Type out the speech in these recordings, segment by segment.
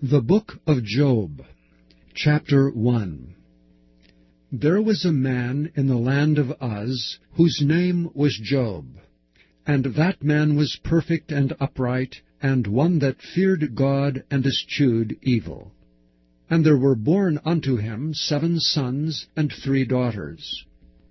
The Book of Job, Chapter 1. There was a man in the land of Uz, whose name was Job. And that man was perfect and upright, and one that feared God and eschewed evil. And there were born unto him 7 sons and 3 daughters.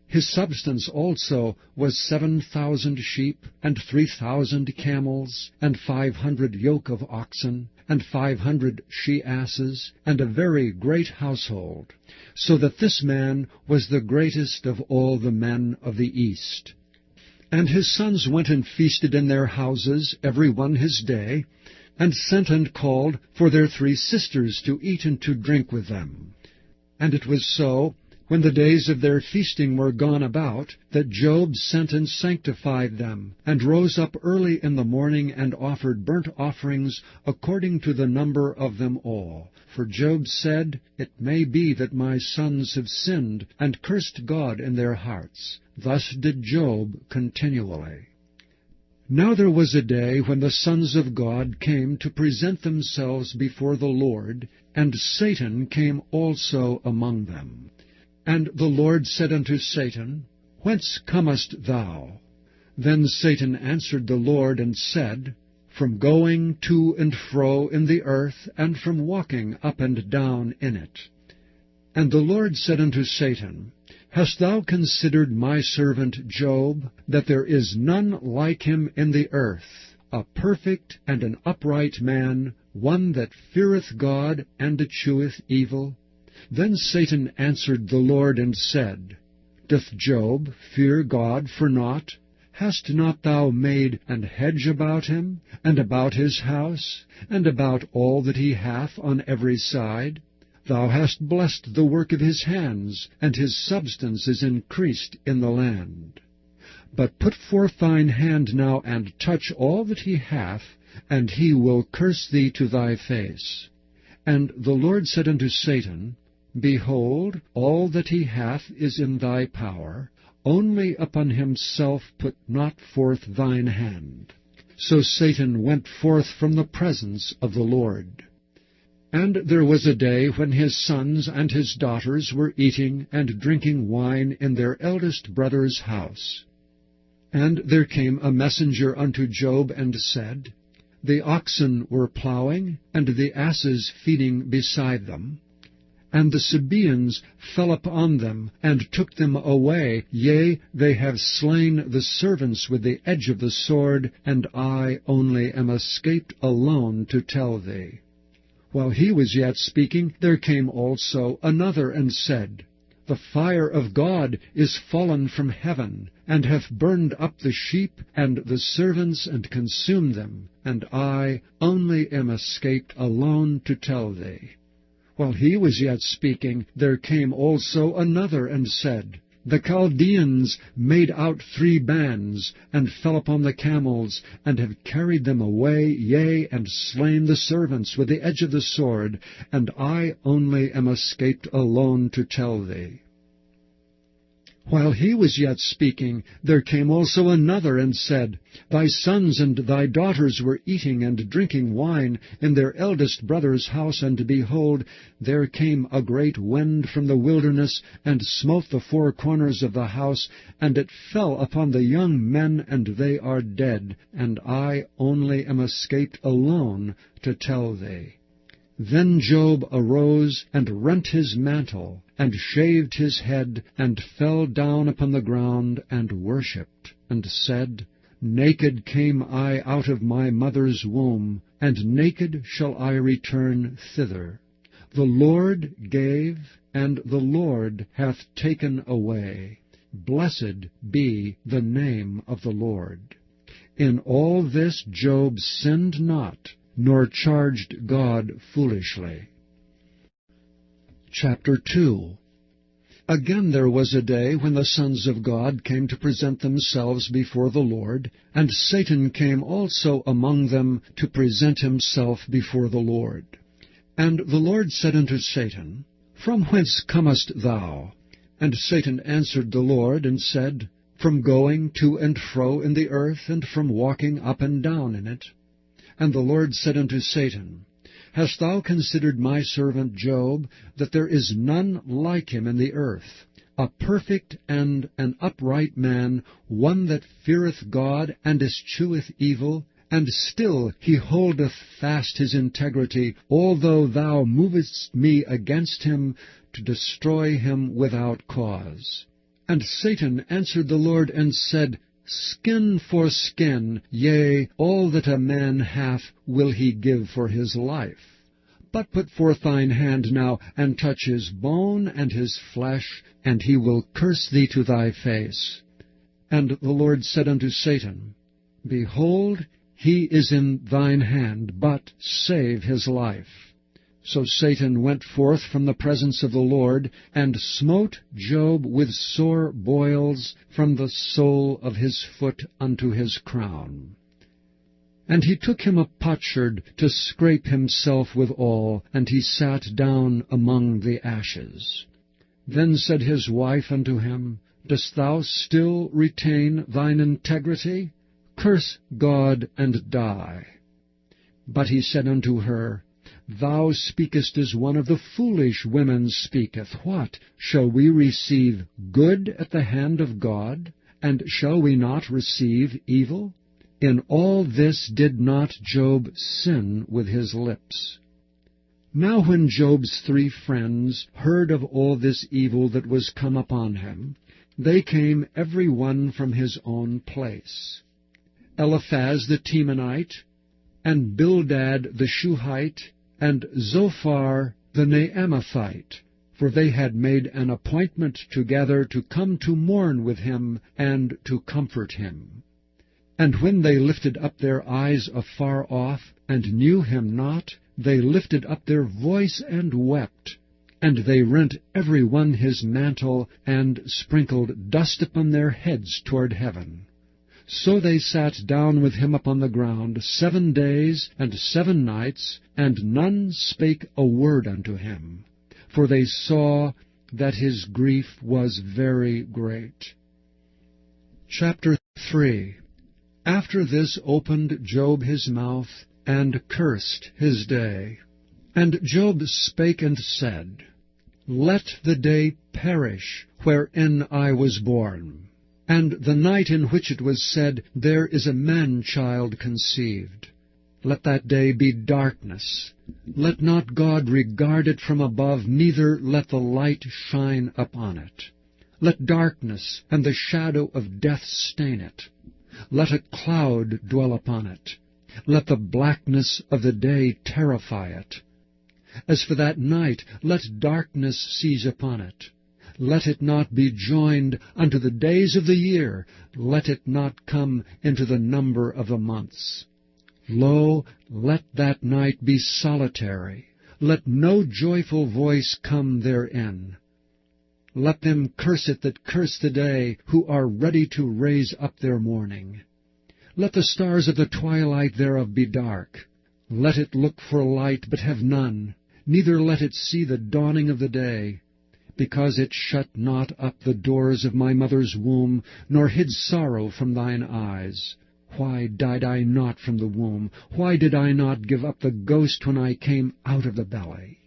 His substance also was 7,000 sheep, and 3,000 camels, and 500 yoke of oxen, and 500 she-asses, and a very great household, so that this man was the greatest of all the men of the east. And his sons went and feasted in their houses, every one his day, and sent and called for their 3 sisters to eat and to drink with them. And it was so, when the days of their feasting were gone about, that Job sent and sanctified them, and rose up early in the morning, and offered burnt offerings according to the number of them all. For Job said, It may be that my sons have sinned, and cursed God in their hearts. Thus did Job continually. Now there was a day when the sons of God came to present themselves before the Lord, and Satan came also among them. And the Lord said unto Satan, Whence comest thou? Then Satan answered the Lord, and said, From going to and fro in the earth, and from walking up and down in it. And the Lord said unto Satan, Hast thou considered my servant Job, that there is none like him in the earth, a perfect and an upright man, one that feareth God and escheweth evil? Then Satan answered the Lord, and said, Doth Job fear God for naught? Hast not thou made an hedge about him, and about his house, and about all that he hath on every side? Thou hast blessed the work of his hands, and his substance is increased in the land. But put forth thine hand now, and touch all that he hath, and he will curse thee to thy face. And the Lord said unto Satan, Behold, all that he hath is in thy power, only upon himself put not forth thine hand. So Satan went forth from the presence of the Lord. And there was a day when his sons and his daughters were eating and drinking wine in their eldest brother's house. And there came a messenger unto Job, and said, The oxen were plowing, and the asses feeding beside them. And the Sabaeans fell upon them, and took them away. Yea, they have slain the servants with the edge of the sword, and I only am escaped alone to tell thee. While he was yet speaking, there came also another, and said, The fire of God is fallen from heaven, and hath burned up the sheep and the servants, and consumed them, and I only am escaped alone to tell thee. While he was yet speaking, there came also another, and said, The Chaldeans made out 3 bands, and fell upon the camels, and have carried them away, yea, and slain the servants with the edge of the sword, and I only am escaped alone to tell thee. While he was yet speaking, there came also another, and said, Thy sons and thy daughters were eating and drinking wine in their eldest brother's house, and behold, there came a great wind from the wilderness, and smote the 4 corners of the house, and it fell upon the young men, and they are dead, and I only am escaped alone to tell thee. Then Job arose, and rent his mantle, and shaved his head, and fell down upon the ground, and worshipped, and said, Naked came I out of my mother's womb, and naked shall I return thither. The Lord gave, and the Lord hath taken away. Blessed be the name of the Lord. In all this Job sinned not, nor charged God foolishly. Chapter 2. Again there was a day when the sons of God came to present themselves before the Lord, and Satan came also among them to present himself before the Lord. And the Lord said unto Satan, From whence comest thou? And Satan answered the Lord, and said, From going to and fro in the earth, and from walking up and down in it. And the Lord said unto Satan, Hast thou considered my servant Job, that there is none like him in the earth, a perfect and an upright man, one that feareth God, and escheweth evil? And still he holdeth fast his integrity, although thou movest me against him, to destroy him without cause. And Satan answered the Lord, and said, Skin for skin, yea, all that a man hath will he give for his life. But put forth thine hand now, and touch his bone and his flesh, and he will curse thee to thy face. And the Lord said unto Satan, Behold, he is in thine hand, but save his life. So Satan went forth from the presence of the Lord, and smote Job with sore boils from the sole of his foot unto his crown. And he took him a potsherd to scrape himself withal, and he sat down among the ashes. Then said his wife unto him, Dost thou still retain thine integrity? Curse God and die. But he said unto her, Thou speakest as one of the foolish women speaketh. What? Shall we receive good at the hand of God? And shall we not receive evil? In all this did not Job sin with his lips. Now when Job's 3 friends heard of all this evil that was come upon him, they came every one from his own place. Eliphaz the Temanite, and Bildad the Shuhite, and Zophar the Naamathite, for they had made an appointment together to come to mourn with him and to comfort him. And when they lifted up their eyes afar off, and knew him not, they lifted up their voice and wept. And they rent every one his mantle, and sprinkled dust upon their heads toward heaven. So they sat down with him upon the ground 7 days and 7 nights, and none spake a word unto him, for they saw that his grief was very great. Chapter 3. After this opened Job his mouth, and cursed his day. And Job spake and said, Let the day perish wherein I was born, and the night in which it was said, There is a man-child conceived. Let that day be darkness. Let not God regard it from above, neither let the light shine upon it. Let darkness and the shadow of death stain it. Let a cloud dwell upon it. Let the blackness of the day terrify it. As for that night, let darkness seize upon it. Let it not be joined unto the days of the year. Let it not come into the number of the months. Lo, let that night be solitary. Let no joyful voice come therein. Let them curse it that curse the day, who are ready to raise up their mourning. Let the stars of the twilight thereof be dark. Let it look for light, but have none, neither let it see the dawning of the day. Because it shut not up the doors of my mother's womb, nor hid sorrow from thine eyes. Why died I not from the womb? Why did I not give up the ghost when I came out of the belly?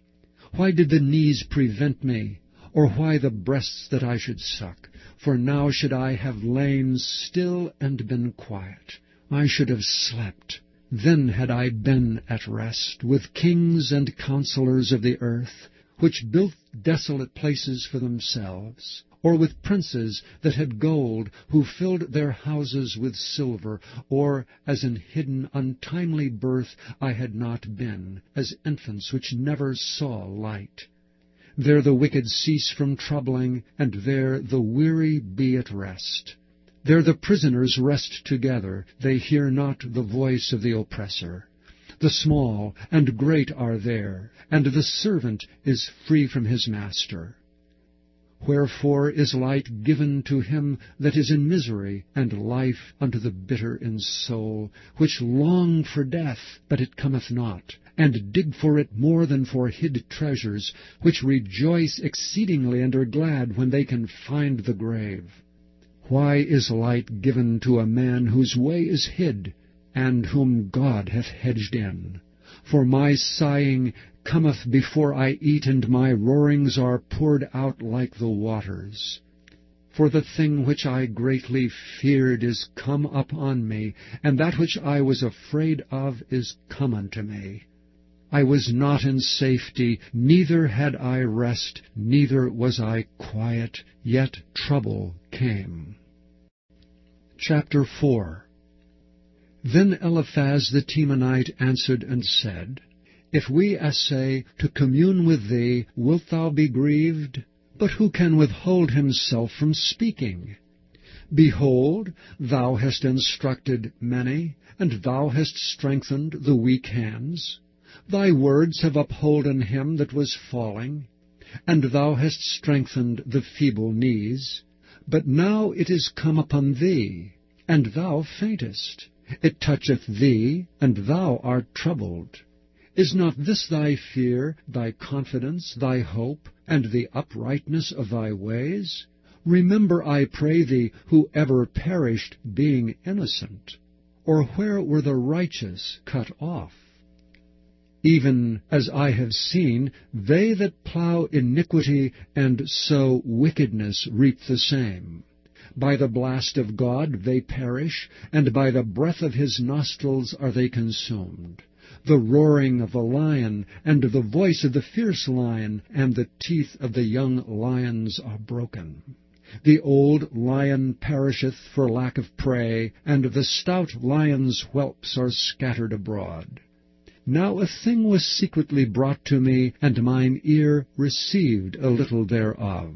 Why did the knees prevent me? Or why the breasts that I should suck? For now should I have lain still and been quiet. I should have slept. Then had I been at rest with kings and counselors of the earth, which built desolate places for themselves, or with princes that had gold, who filled their houses with silver, or as in hidden untimely birth I had not been, as infants which never saw light. There the wicked cease from troubling, and there the weary be at rest. There the prisoners rest together, they hear not the voice of the oppressor. The small and great are there, and the servant is free from his master. Wherefore is light given to him that is in misery, and life unto the bitter in soul, which long for death, but it cometh not, and dig for it more than for hid treasures, which rejoice exceedingly and are glad when they can find the grave. Why is light given to a man whose way is hid, and whom God hath hedged in? For my sighing cometh before I eat, and my roarings are poured out like the waters. For the thing which I greatly feared is come upon me, and that which I was afraid of is come unto me. I was not in safety, neither had I rest, neither was I quiet, yet trouble came. Chapter 4. Then Eliphaz the Temanite answered and said, If we essay to commune with thee, wilt thou be grieved? But who can withhold himself from speaking? Behold, thou hast instructed many, and thou hast strengthened the weak hands. Thy words have upholden him that was falling, and thou hast strengthened the feeble knees. But now it is come upon thee, and thou faintest. It toucheth thee, and thou art troubled. Is not this thy fear, thy confidence, thy hope, and the uprightness of thy ways? Remember, I pray thee, who ever perished, being innocent, or where were the righteous cut off? Even as I have seen, they that plough iniquity and sow wickedness reap the same. By the blast of God they perish, and by the breath of his nostrils are they consumed. The roaring of the lion, and the voice of the fierce lion, and the teeth of the young lions are broken. The old lion perisheth for lack of prey, and the stout lion's whelps are scattered abroad. Now a thing was secretly brought to me, and mine ear received a little thereof.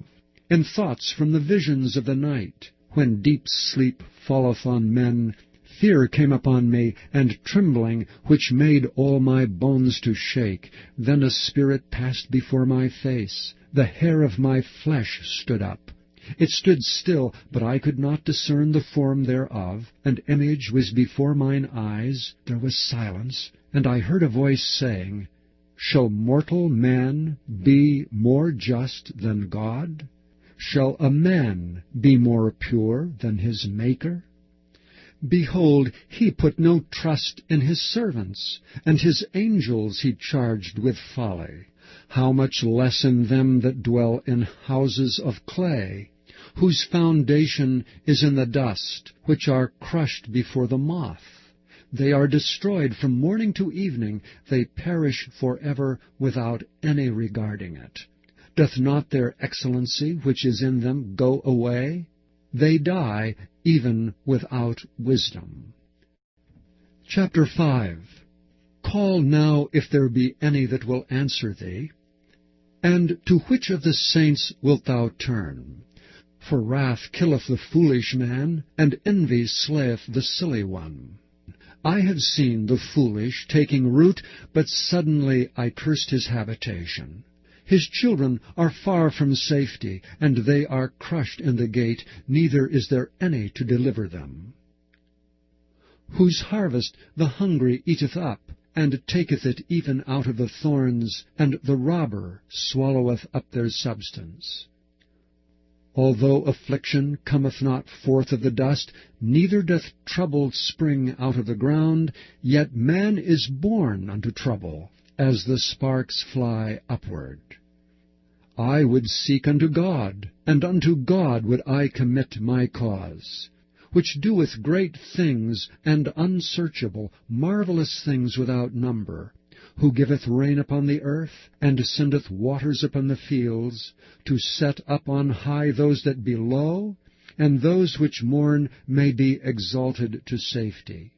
In thoughts from the visions of the night, when deep sleep falleth on men, fear came upon me, and trembling, which made all my bones to shake. Then a spirit passed before my face. The hair of my flesh stood up. It stood still, but I could not discern the form thereof. An image was before mine eyes. There was silence, and I heard a voice saying, Shall mortal man be more just than God? Shall a man be more pure than his Maker? Behold, he put no trust in his servants, and his angels he charged with folly. How much less in them that dwell in houses of clay, whose foundation is in the dust, which are crushed before the moth. They are destroyed from morning to evening, they perish forever without any regarding it. Doth not their excellency which is in them go away? They die even without wisdom. Chapter 5. Call now if there be any that will answer thee. And to which of the saints wilt thou turn? For wrath killeth the foolish man, and envy slayeth the silly one. I have seen the foolish taking root, but suddenly I cursed his habitation. His children are far from safety, and they are crushed in the gate, neither is there any to deliver them. Whose harvest the hungry eateth up, and taketh it even out of the thorns, and the robber swalloweth up their substance. Although affliction cometh not forth of the dust, neither doth trouble spring out of the ground, yet man is born unto trouble, as the sparks fly upward. I would seek unto God, and unto God would I commit my cause, which doeth great things and unsearchable, marvelous things without number, who giveth rain upon the earth, and sendeth waters upon the fields, to set up on high those that be low, and those which mourn may be exalted to safety.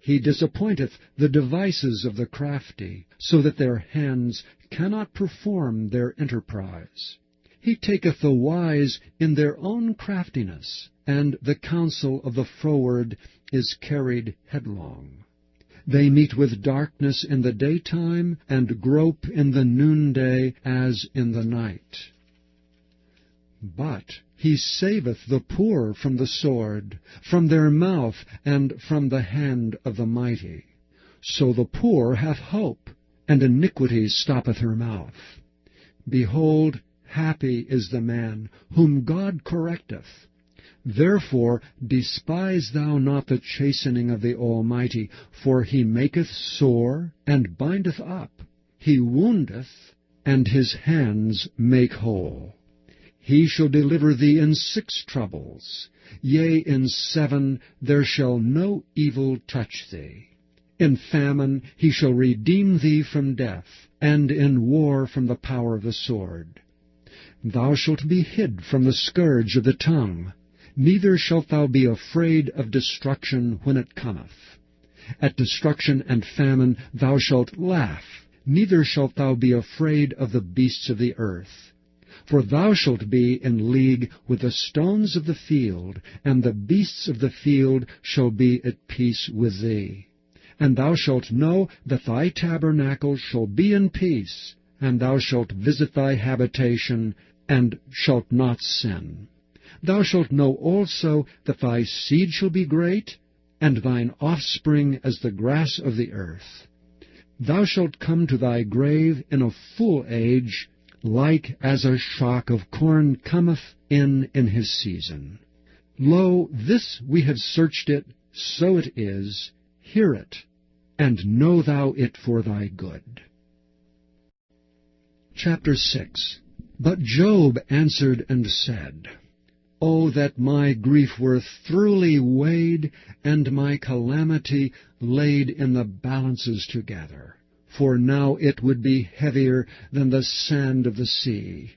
He disappointeth the devices of the crafty, so that their hands cannot perform their enterprise. He taketh the wise in their own craftiness, and the counsel of the froward is carried headlong. They meet with darkness in the daytime, and grope in the noonday as in the night. But he saveth the poor from the sword, from their mouth, and from the hand of the mighty. So the poor hath hope, and iniquity stoppeth her mouth. Behold, happy is the man whom God correcteth. Therefore despise thou not the chastening of the Almighty, for he maketh sore, and bindeth up. He woundeth, and his hands make whole. He shall deliver thee in 6 troubles. Yea, in 7 there shall no evil touch thee. In famine he shall redeem thee from death, and in war from the power of the sword. Thou shalt be hid from the scourge of the tongue, neither shalt thou be afraid of destruction when it cometh. At destruction and famine thou shalt laugh, neither shalt thou be afraid of the beasts of the earth. For thou shalt be in league with the stones of the field, and the beasts of the field shall be at peace with thee. And thou shalt know that thy tabernacle shall be in peace, and thou shalt visit thy habitation, and shalt not sin. Thou shalt know also that thy seed shall be great, and thine offspring as the grass of the earth. Thou shalt come to thy grave in a full age, like as a shock of corn cometh in his season. Lo, this we have searched it, so it is. Hear it, and know thou it for thy good. Chapter 6. But Job answered and said, O that my grief were thoroughly weighed, and my calamity laid in the balances together. For now it would be heavier than the sand of the sea.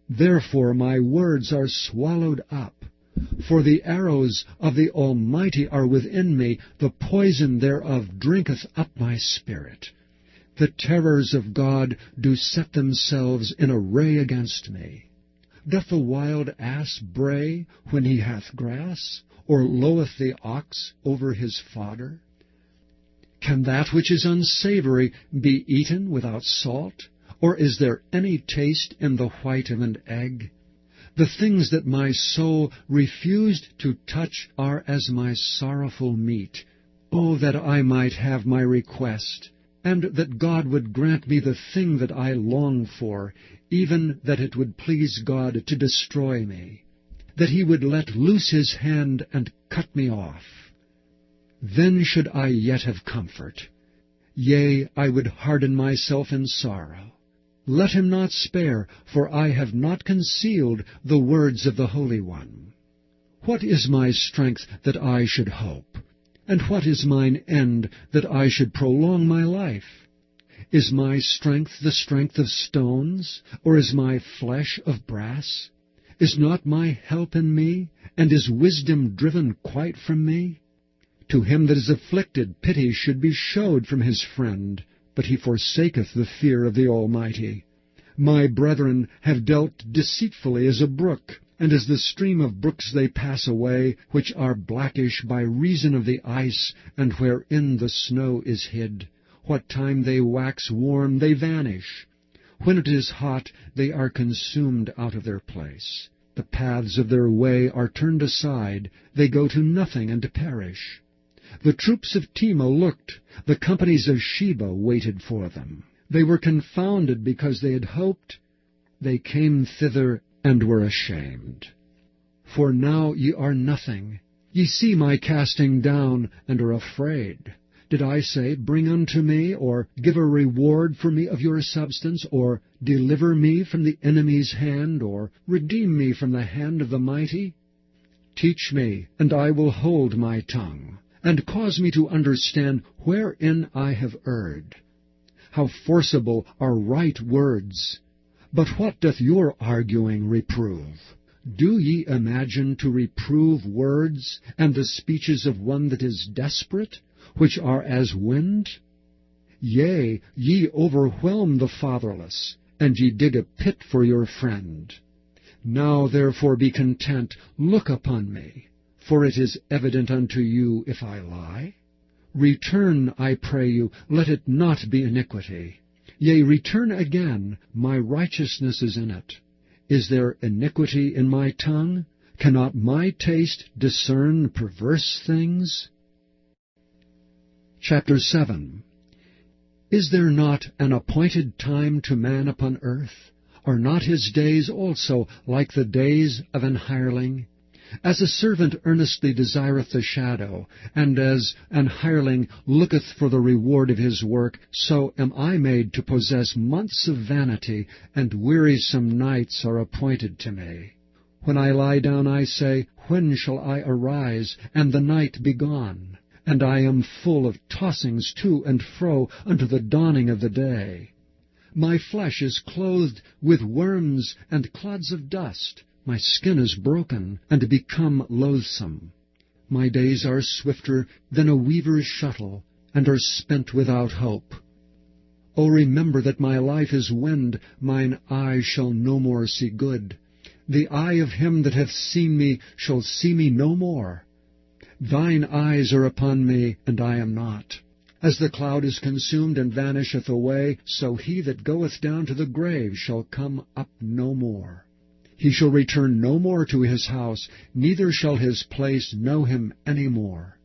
Therefore my words are swallowed up. For the arrows of the Almighty are within me, the poison thereof drinketh up my spirit. The terrors of God do set themselves in array against me. Doth the wild ass bray when he hath grass, or loweth the ox over his fodder? Can that which is unsavory be eaten without salt? Or is there any taste in the white of an egg? The things that my soul refused to touch are as my sorrowful meat. Oh, that I might have my request, and that God would grant me the thing that I long for, even that it would please God to destroy me, that he would let loose his hand and cut me off. Then should I yet have comfort. Yea, I would harden myself in sorrow. Let him not spare, for I have not concealed the words of the Holy One. What is my strength that I should hope? And what is mine end that I should prolong my life? Is my strength the strength of stones, or is my flesh of brass? Is not my help in me, and is wisdom driven quite from me? To him that is afflicted pity should be showed from his friend, but he forsaketh the fear of the Almighty. My brethren have dealt deceitfully as a brook, and as the stream of brooks they pass away, which are blackish by reason of the ice, and wherein the snow is hid. What time they wax warm, they vanish. When it is hot, they are consumed out of their place. The paths of their way are turned aside, they go to nothing and perish. The troops of Tema looked, the companies of Sheba waited for them. They were confounded because they had hoped. They came thither and were ashamed. For now ye are nothing. Ye see my casting down, and are afraid. Did I say, Bring unto me, or give a reward for me of your substance, or deliver me from the enemy's hand, or redeem me from the hand of the mighty? Teach me, and I will hold my tongue, and cause me to understand wherein I have erred. How forcible are right words! But what doth your arguing reprove? Do ye imagine to reprove words, and the speeches of one that is desperate, which are as wind? Yea, ye overwhelm the fatherless, and ye dig a pit for your friend. Now therefore be content, look upon me, for it is evident unto you if I lie. Return, I pray you, let it not be iniquity. Yea, return again, my righteousness is in it. Is there iniquity in my tongue? Cannot my taste discern perverse things? Chapter 7. Is there not an appointed time to man upon earth? Are not his days also like the days of an hireling? As a servant earnestly desireth the shadow, and as an hireling looketh for the reward of his work, so am I made to possess months of vanity, and wearisome nights are appointed to me. When I lie down, I say, When shall I arise, and the night be gone? And I am full of tossings to and fro unto the dawning of the day. My flesh is clothed with worms and clods of dust. My skin is broken, and become loathsome. My days are swifter than a weaver's shuttle, and are spent without hope. O remember that my life is wind, mine eye shall no more see good. The eye of him that hath seen me shall see me no more. Thine eyes are upon me, and I am not. As the cloud is consumed and vanisheth away, so he that goeth down to the grave shall come up no more. He shall return no more to his house, neither shall his place know him any more.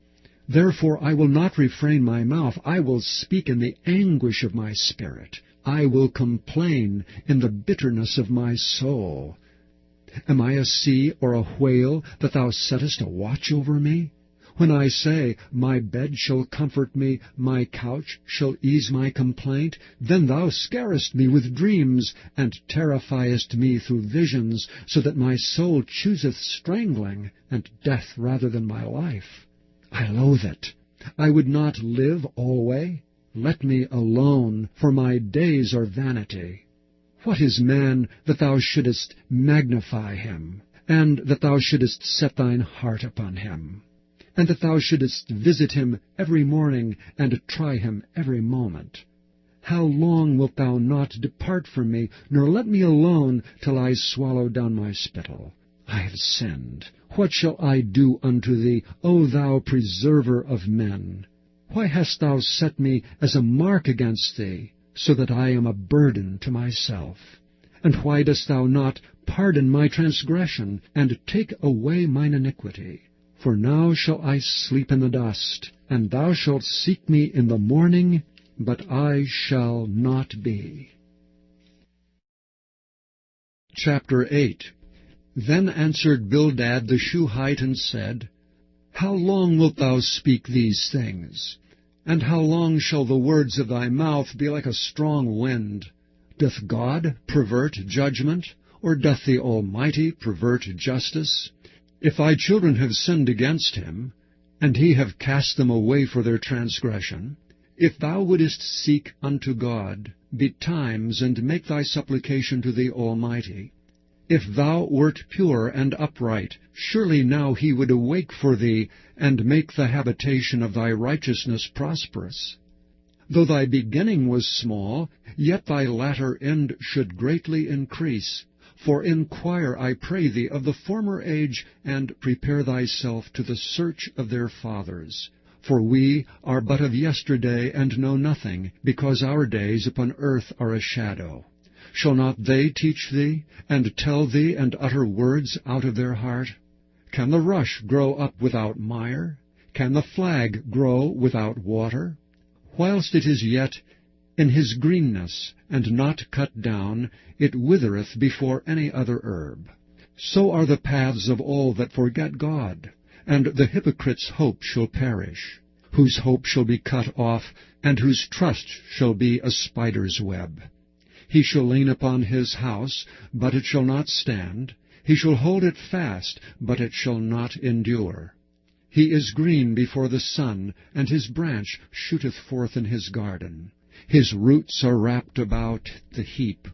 Therefore I will not refrain my mouth, I will speak in the anguish of my spirit. I will complain in the bitterness of my soul. Am I a sea or a whale, that thou settest a watch over me? When I say, My bed shall comfort me, my couch shall ease my complaint, then thou scarest me with dreams, and terrifiest me through visions, so that my soul chooseth strangling, and death rather than my life. I loathe it. I would not live alway. Let me alone, for my days are vanity. What is man, that thou shouldest magnify him, and that thou shouldest set thine heart upon him? And that thou shouldest visit him every morning, and try him every moment. How long wilt thou not depart from me, nor let me alone, till I swallow down my spittle? I have sinned. What shall I do unto thee, O thou preserver of men? Why hast thou set me as a mark against thee, so that I am a burden to myself? And why dost thou not pardon my transgression, and take away mine iniquity? For now shall I sleep in the dust, and thou shalt seek me in the morning, but I shall not be. Chapter 8. Then answered Bildad the Shuhite, and said, How long wilt thou speak these things? And how long shall the words of thy mouth be like a strong wind? Doth God pervert judgment, or doth the Almighty pervert justice? If thy children have sinned against him, and he have cast them away for their transgression, if thou wouldest seek unto God betimes, and make thy supplication to the Almighty, if thou wert pure and upright, surely now he would awake for thee, and make the habitation of thy righteousness prosperous. Though thy beginning was small, yet thy latter end should greatly increase. For inquire, I pray thee, of the former age, and prepare thyself to the search of their fathers. For we are but of yesterday, and know nothing, because our days upon earth are a shadow. Shall not they teach thee, and tell thee, and utter words out of their heart? Can the rush grow up without mire? Can the flag grow without water? Whilst it is yet in his greenness, and not cut down, it withereth before any other herb. So are the paths of all that forget God, and the hypocrite's hope shall perish, whose hope shall be cut off, and whose trust shall be a spider's web. He shall lean upon his house, but it shall not stand. He shall hold it fast, but it shall not endure. He is green before the sun, and his branch shooteth forth in his garden. His roots are wrapped about the heap,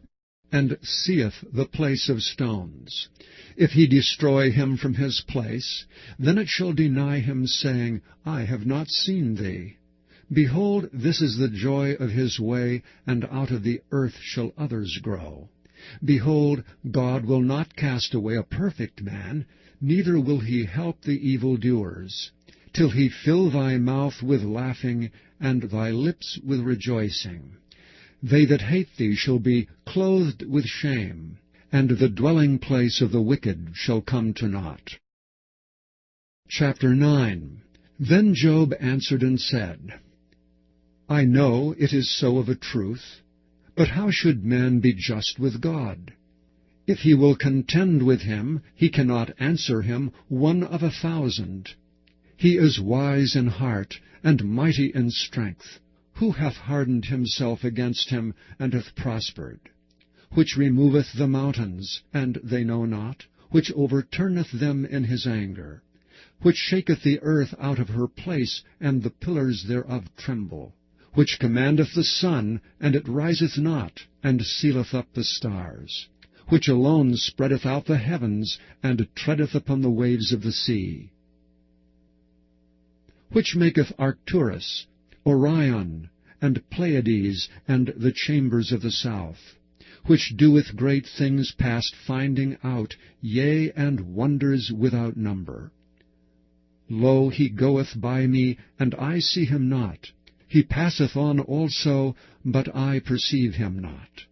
and seeth the place of stones. If he destroy him from his place, then it shall deny him, saying, I have not seen thee. Behold, this is the joy of his way, and out of the earth shall others grow. Behold, God will not cast away a perfect man, neither will he help the evildoers, till he fill thy mouth with laughing, and thy lips with rejoicing. They that hate thee shall be clothed with shame, and the dwelling place of the wicked shall come to naught. Chapter 9. Then Job answered and said, I know it is so of a truth, but how should men be just with God? If he will contend with him, he cannot answer him 1 of 1,000. He is wise in heart, and mighty in strength. Who hath hardened himself against him, and hath prospered? Which removeth the mountains, and they know not? Which overturneth them in his anger? Which shaketh the earth out of her place, and the pillars thereof tremble? Which commandeth the sun, and it riseth not, and sealeth up the stars? Which alone spreadeth out the heavens, and treadeth upon the waves of the sea? Which maketh Arcturus, Orion, and Pleiades, and the chambers of the south? Which doeth great things past finding out, yea, and wonders without number? Lo, he goeth by me, and I see him not. He passeth on also, but I perceive him not.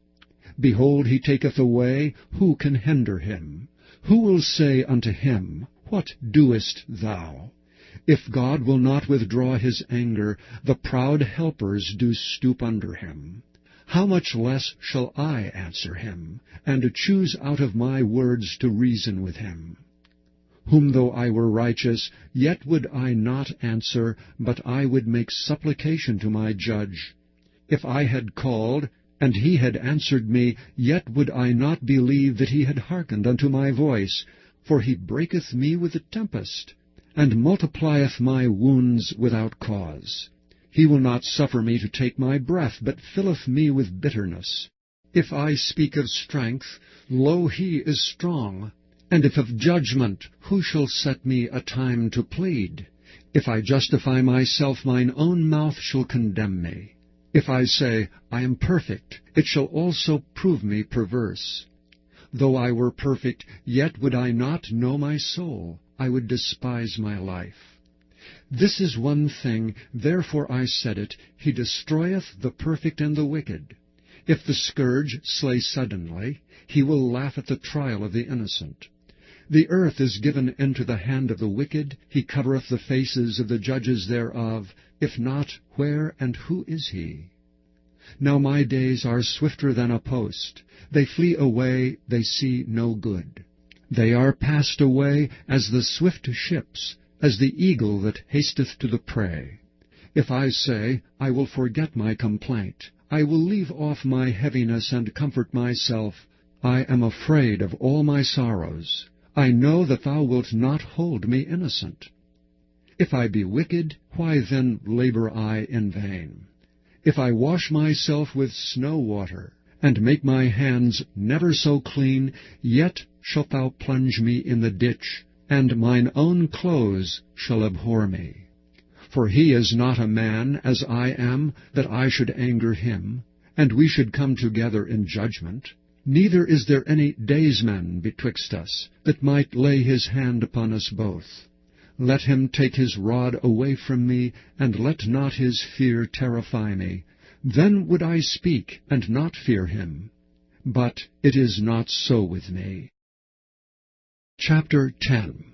Behold, he taketh away, who can hinder him? Who will say unto him, What doest thou? If God will not withdraw his anger, the proud helpers do stoop under him. How much less shall I answer him, and choose out of my words to reason with him? Whom though I were righteous, yet would I not answer, but I would make supplication to my judge. If I had called, and he had answered me, yet would I not believe that he had hearkened unto my voice. For he breaketh me with a tempest, and multiplieth my wounds without cause. He will not suffer me to take my breath, but filleth me with bitterness. If I speak of strength, lo, he is strong. And if of judgment, who shall set me a time to plead? If I justify myself, mine own mouth shall condemn me. If I say, I am perfect, it shall also prove me perverse. Though I were perfect, yet would I not know my soul. I would despise my life. This is one thing, therefore I said it, he destroyeth the perfect and the wicked. If the scourge slay suddenly, he will laugh at the trial of the innocent. The earth is given into the hand of the wicked, he covereth the faces of the judges thereof. If not, where and who is he? Now my days are swifter than a post. They flee away, they see no good. They are passed away as the swift ships, as the eagle that hasteth to the prey. If I say, I will forget my complaint, I will leave off my heaviness and comfort myself, I am afraid of all my sorrows. I know that thou wilt not hold me innocent. If I be wicked, why then labor I in vain? If I wash myself with snow water, and make my hands never so clean, yet shalt thou plunge me in the ditch, and mine own clothes shall abhor me. For he is not a man, as I am, that I should anger him, and we should come together in judgment. Neither is there any daysman betwixt us, that might lay his hand upon us both. Let him take his rod away from me, and let not his fear terrify me. Then would I speak, and not fear him. But it is not so with me. Chapter 10.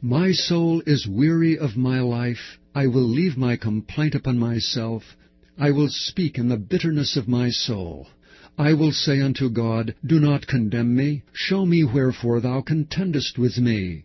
My soul is weary of my life. I will leave my complaint upon myself. I will speak in the bitterness of my soul. I will say unto God, Do not condemn me. Show me wherefore thou contendest with me.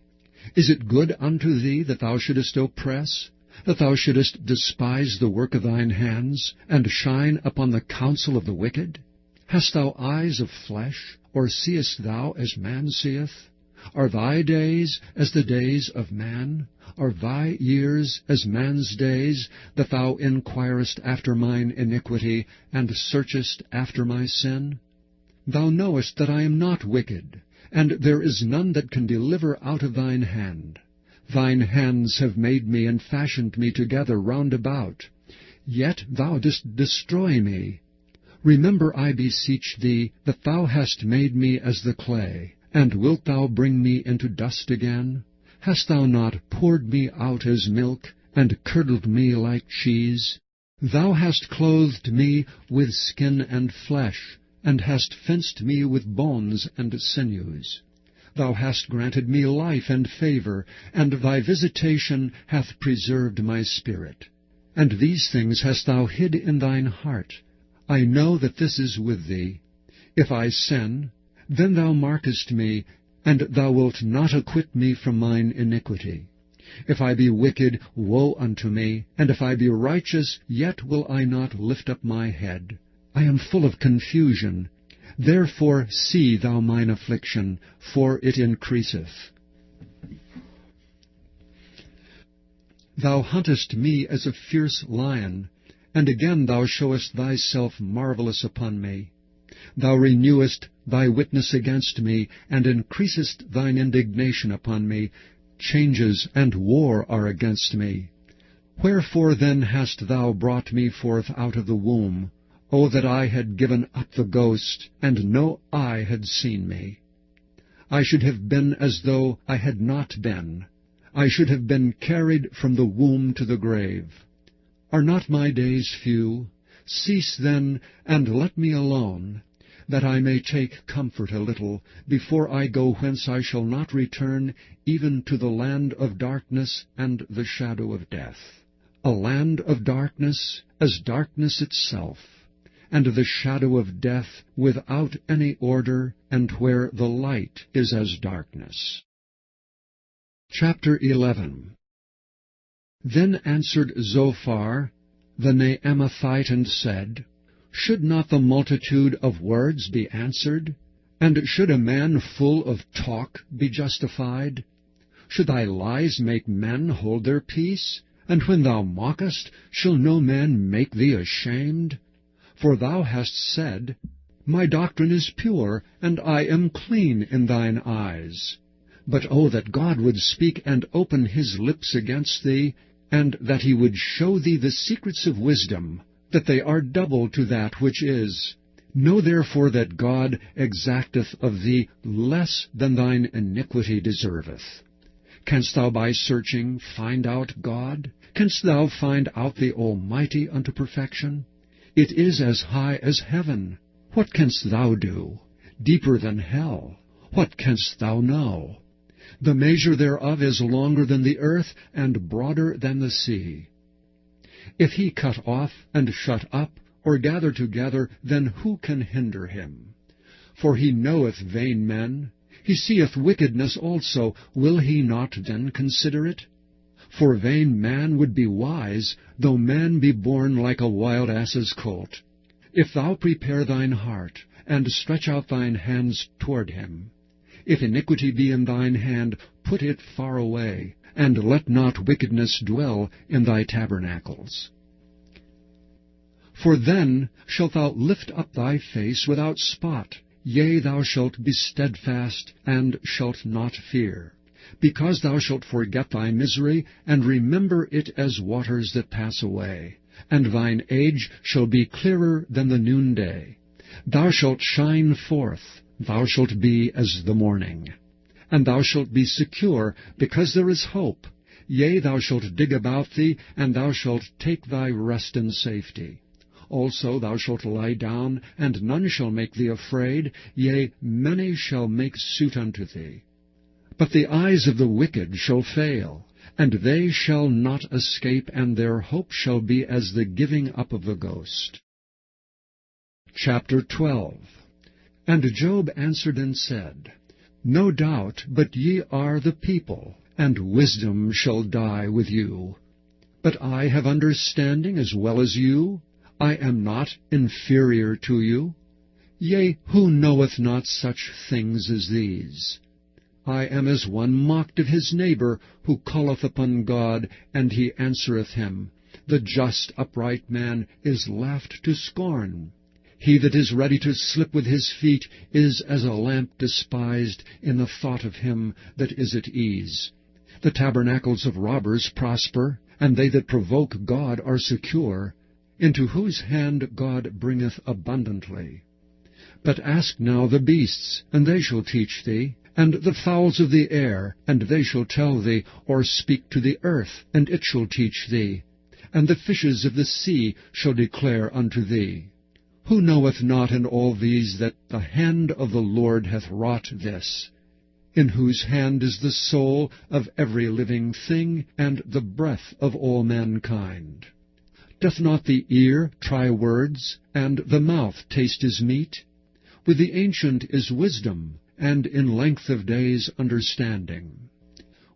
Is it good unto thee that thou shouldest oppress, that thou shouldest despise the work of thine hands, and shine upon the counsel of the wicked? Hast thou eyes of flesh, or seest thou as man seeth? Are thy days as the days of man? Are thy years as man's days, that thou inquirest after mine iniquity, and searchest after my sin? Thou knowest that I am not wicked, and there is none that can deliver out of thine hand. Thine hands have made me and fashioned me together round about. Yet thou didst destroy me. Remember, I beseech thee, that thou hast made me as the clay. And wilt thou bring me into dust again? Hast thou not poured me out as milk, and curdled me like cheese? Thou hast clothed me with skin and flesh, and hast fenced me with bones and sinews. Thou hast granted me life and favor, and thy visitation hath preserved my spirit. And these things hast thou hid in thine heart. I know that this is with thee. If I sin, Then thou markest me, and thou wilt not acquit me from mine iniquity. If I be wicked, woe unto me, and if I be righteous, yet will I not lift up my head. I am full of confusion. Therefore see thou mine affliction, for it increaseth. Thou huntest me as a fierce lion, and again thou showest thyself marvelous upon me. Thou renewest thy witness against me, and increasest thine indignation upon me. Changes and war are against me. Wherefore then hast thou brought me forth out of the womb? O that I had given up the ghost, and no eye had seen me! I should have been as though I had not been. I should have been carried from the womb to the grave. Are not my days few? Cease then, and let me alone, that I may take comfort a little, before I go whence I shall not return, even to the land of darkness and the shadow of death. A land of darkness, as darkness itself, and the shadow of death, without any order, and where the light is as darkness. Chapter 11. Then answered Zophar the Naamathite, and said, Should not the multitude of words be answered? And should a man full of talk be justified? Should thy lies make men hold their peace? And when thou mockest, shall no man make thee ashamed? For thou hast said, My doctrine is pure, and I am clean in thine eyes. But oh, that God would speak and open his lips against thee, and that he would show thee the secrets of wisdom, that they are double to that which is. Know therefore that God exacteth of thee less than thine iniquity deserveth. Canst thou by searching find out God? Canst thou find out the Almighty unto perfection? It is as high as heaven. What canst thou do? Deeper than hell. What canst thou know? The measure thereof is longer than the earth, and broader than the sea. If he cut off, and shut up, or gather together, then who can hinder him? For he knoweth vain men. He seeth wickedness also. Will he not then consider it? For vain man would be wise, though man be born like a wild ass's colt. If thou prepare thine heart, and stretch out thine hands toward him, if iniquity be in thine hand, put it far away, and let not wickedness dwell in thy tabernacles. For then shalt thou lift up thy face without spot, yea, thou shalt be steadfast, and shalt not fear, because thou shalt forget thy misery, and remember it as waters that pass away, and thine age shall be clearer than the noonday. Thou shalt shine forth, thou shalt be as the morning. And thou shalt be secure, because there is hope. Yea, thou shalt dig about thee, and thou shalt take thy rest in safety. Also thou shalt lie down, and none shall make thee afraid. Yea, many shall make suit unto thee. But the eyes of the wicked shall fail, and they shall not escape, and their hope shall be as the giving up of the ghost. Chapter 12. And Job answered and said, No doubt, but ye are the people, and wisdom shall die with you. But I have understanding as well as you. I am not inferior to you. Yea, who knoweth not such things as these? I am as one mocked of his neighbor, who calleth upon God, and he answereth him. The just upright man is laughed to scorn. He that is ready to slip with his feet is as a lamp despised in the thought of him that is at ease. The tabernacles of robbers prosper, and they that provoke God are secure, into whose hand God bringeth abundantly. But ask now the beasts, and they shall teach thee, and the fowls of the air, and they shall tell thee, or speak to the earth, and it shall teach thee, and the fishes of the sea shall declare unto thee. Who knoweth not in all these that the hand of the Lord hath wrought this? In whose hand is the soul of every living thing, and the breath of all mankind? Doth not the ear try words, and the mouth taste his meat? With the ancient is wisdom, and in length of days understanding.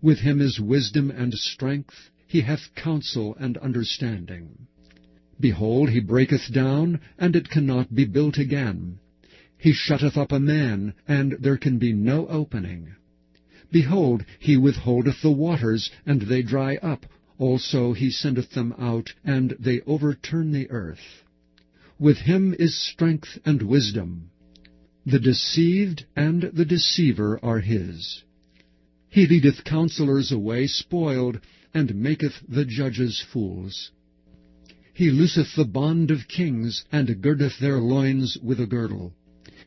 With him is wisdom and strength, he hath counsel and understanding. Behold, he breaketh down, and it cannot be built again. He shutteth up a man, and there can be no opening. Behold, he withholdeth the waters, and they dry up. Also he sendeth them out, and they overturn the earth. With him is strength and wisdom. The deceived and the deceiver are his. He leadeth counselors away spoiled, and maketh the judges fools. He looseth the bond of kings, and girdeth their loins with a girdle.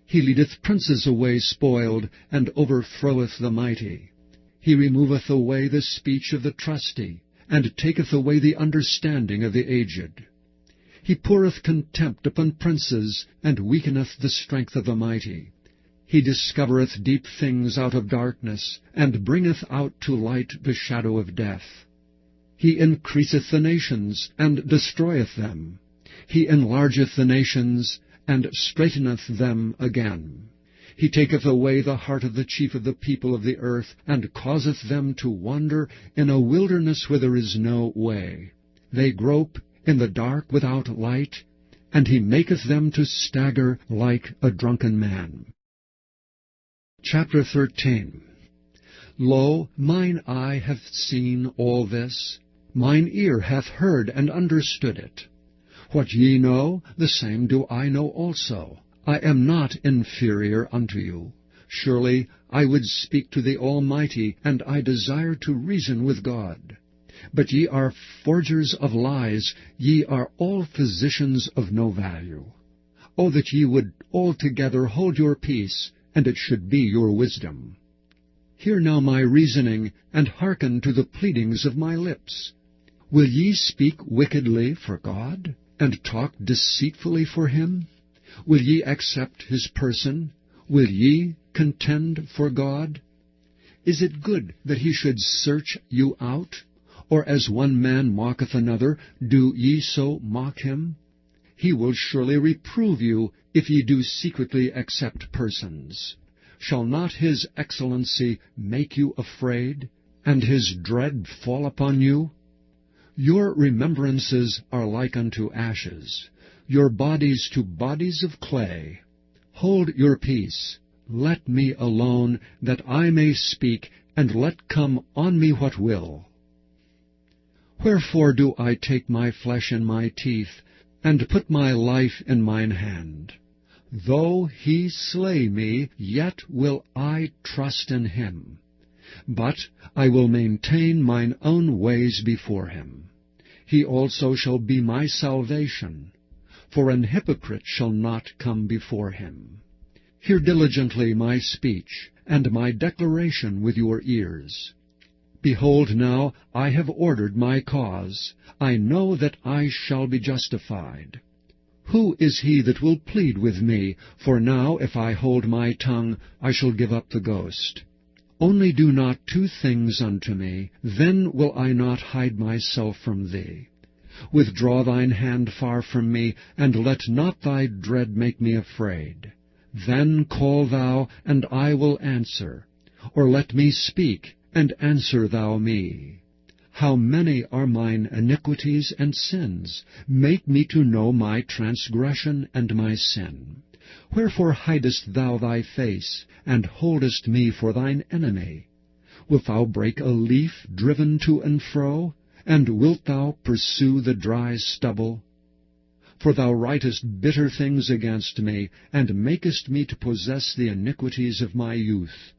He leadeth princes away spoiled, and overthroweth the mighty. He removeth away the speech of the trusty, and taketh away the understanding of the aged. He poureth contempt upon princes, and weakeneth the strength of the mighty. He discovereth deep things out of darkness, and bringeth out to light the shadow of death. He increaseth the nations, and destroyeth them. He enlargeth the nations, and straighteneth them again. He taketh away the heart of the chief of the people of the earth, and causeth them to wander in a wilderness where there is no way. They grope in the dark without light, and he maketh them to stagger like a drunken man. Chapter 13. Lo, mine eye hath seen all this, mine ear hath heard and understood it. What ye know, the same do I know also. I am not inferior unto you. Surely I would speak to the Almighty, and I desire to reason with God. But ye are forgers of lies, ye are all physicians of no value. O that ye would altogether hold your peace, and it should be your wisdom. Hear now my reasoning, and hearken to the pleadings of my lips. Will ye speak wickedly for God, and talk deceitfully for him? Will ye accept his person? Will ye contend for God? Is it good that he should search you out? Or as one man mocketh another, do ye so mock him? He will surely reprove you, if ye do secretly accept persons. Shall not his excellency make you afraid, and his dread fall upon you? Your remembrances are like unto ashes, your bodies to bodies of clay. Hold your peace, let me alone, that I may speak, and let come on me what will. Wherefore do I take my flesh in my teeth, and put my life in mine hand? Though he slay me, yet will I trust in him. But I will maintain mine own ways before him. He also shall be my salvation, for an hypocrite shall not come before him. Hear diligently my speech, and my declaration with your ears. Behold now, I have ordered my cause. I know that I shall be justified. Who is he that will plead with me? For now, if I hold my tongue, I shall give up the ghost. Only do not two things unto me, then will I not hide myself from thee. Withdraw thine hand far from me, and let not thy dread make me afraid. Then call thou, and I will answer. Or let me speak, and answer thou me. How many are mine iniquities and sins? Make me to know my transgression and my sin. Wherefore hidest thou thy face, and holdest me for thine enemy? Wilt thou break a leaf driven to and fro? And wilt thou pursue the dry stubble? For thou writest bitter things against me, and makest me to possess the iniquities of my youth.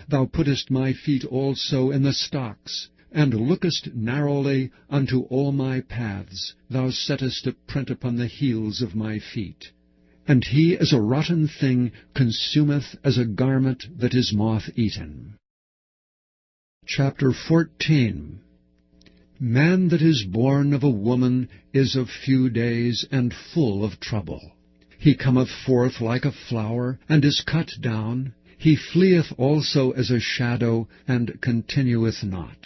Thou puttest my feet also in the stocks, and lookest narrowly unto all my paths. Thou settest a print upon the heels of my feet. And he as a rotten thing consumeth as a garment that is moth-eaten. Chapter 14. Man that is born of a woman is of few days, and full of trouble. He cometh forth like a flower, and is cut down. He fleeth also as a shadow, and continueth not.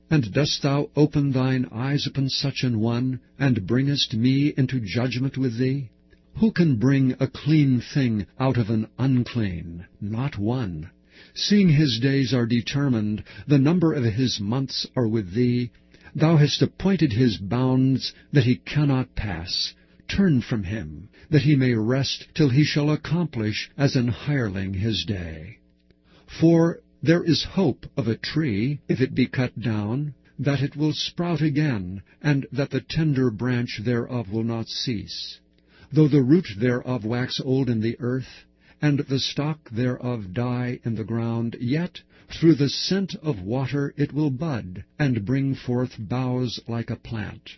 And dost thou open thine eyes upon such an one, and bringest me into judgment with thee? Who can bring a clean thing out of an unclean? Not one. Seeing his days are determined, the number of his months are with thee. Thou hast appointed his bounds, that he cannot pass. Turn from him, that he may rest till he shall accomplish as an hireling his day. For there is hope of a tree, if it be cut down, that it will sprout again, and that the tender branch thereof will not cease. Though the root thereof wax old in the earth, and the stalk thereof die in the ground, yet through the scent of water it will bud, and bring forth boughs like a plant.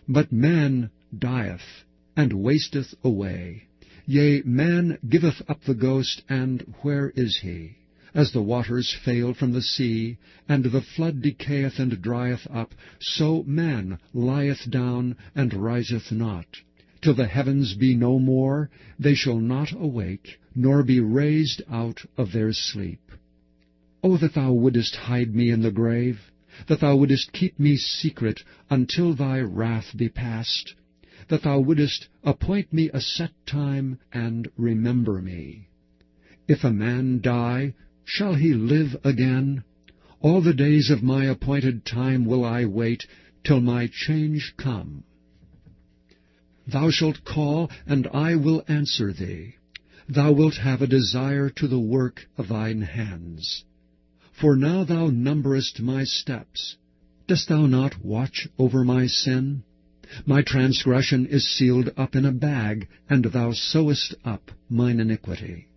But man dieth, and wasteth away. Yea, man giveth up the ghost, and where is he? As the waters fail from the sea, and the flood decayeth and drieth up, so man lieth down, and riseth not. Till the heavens be no more, they shall not awake, nor be raised out of their sleep. O that thou wouldest hide me in the grave, that thou wouldest keep me secret until thy wrath be past, that thou wouldest appoint me a set time, and remember me. If a man die, shall he live again? All the days of my appointed time will I wait, till my change come. Thou shalt call, and I will answer thee. Thou wilt have a desire to the work of thine hands. For now thou numberest my steps. Dost thou not watch over my sin? My transgression is sealed up in a bag, and thou sewest up mine iniquity.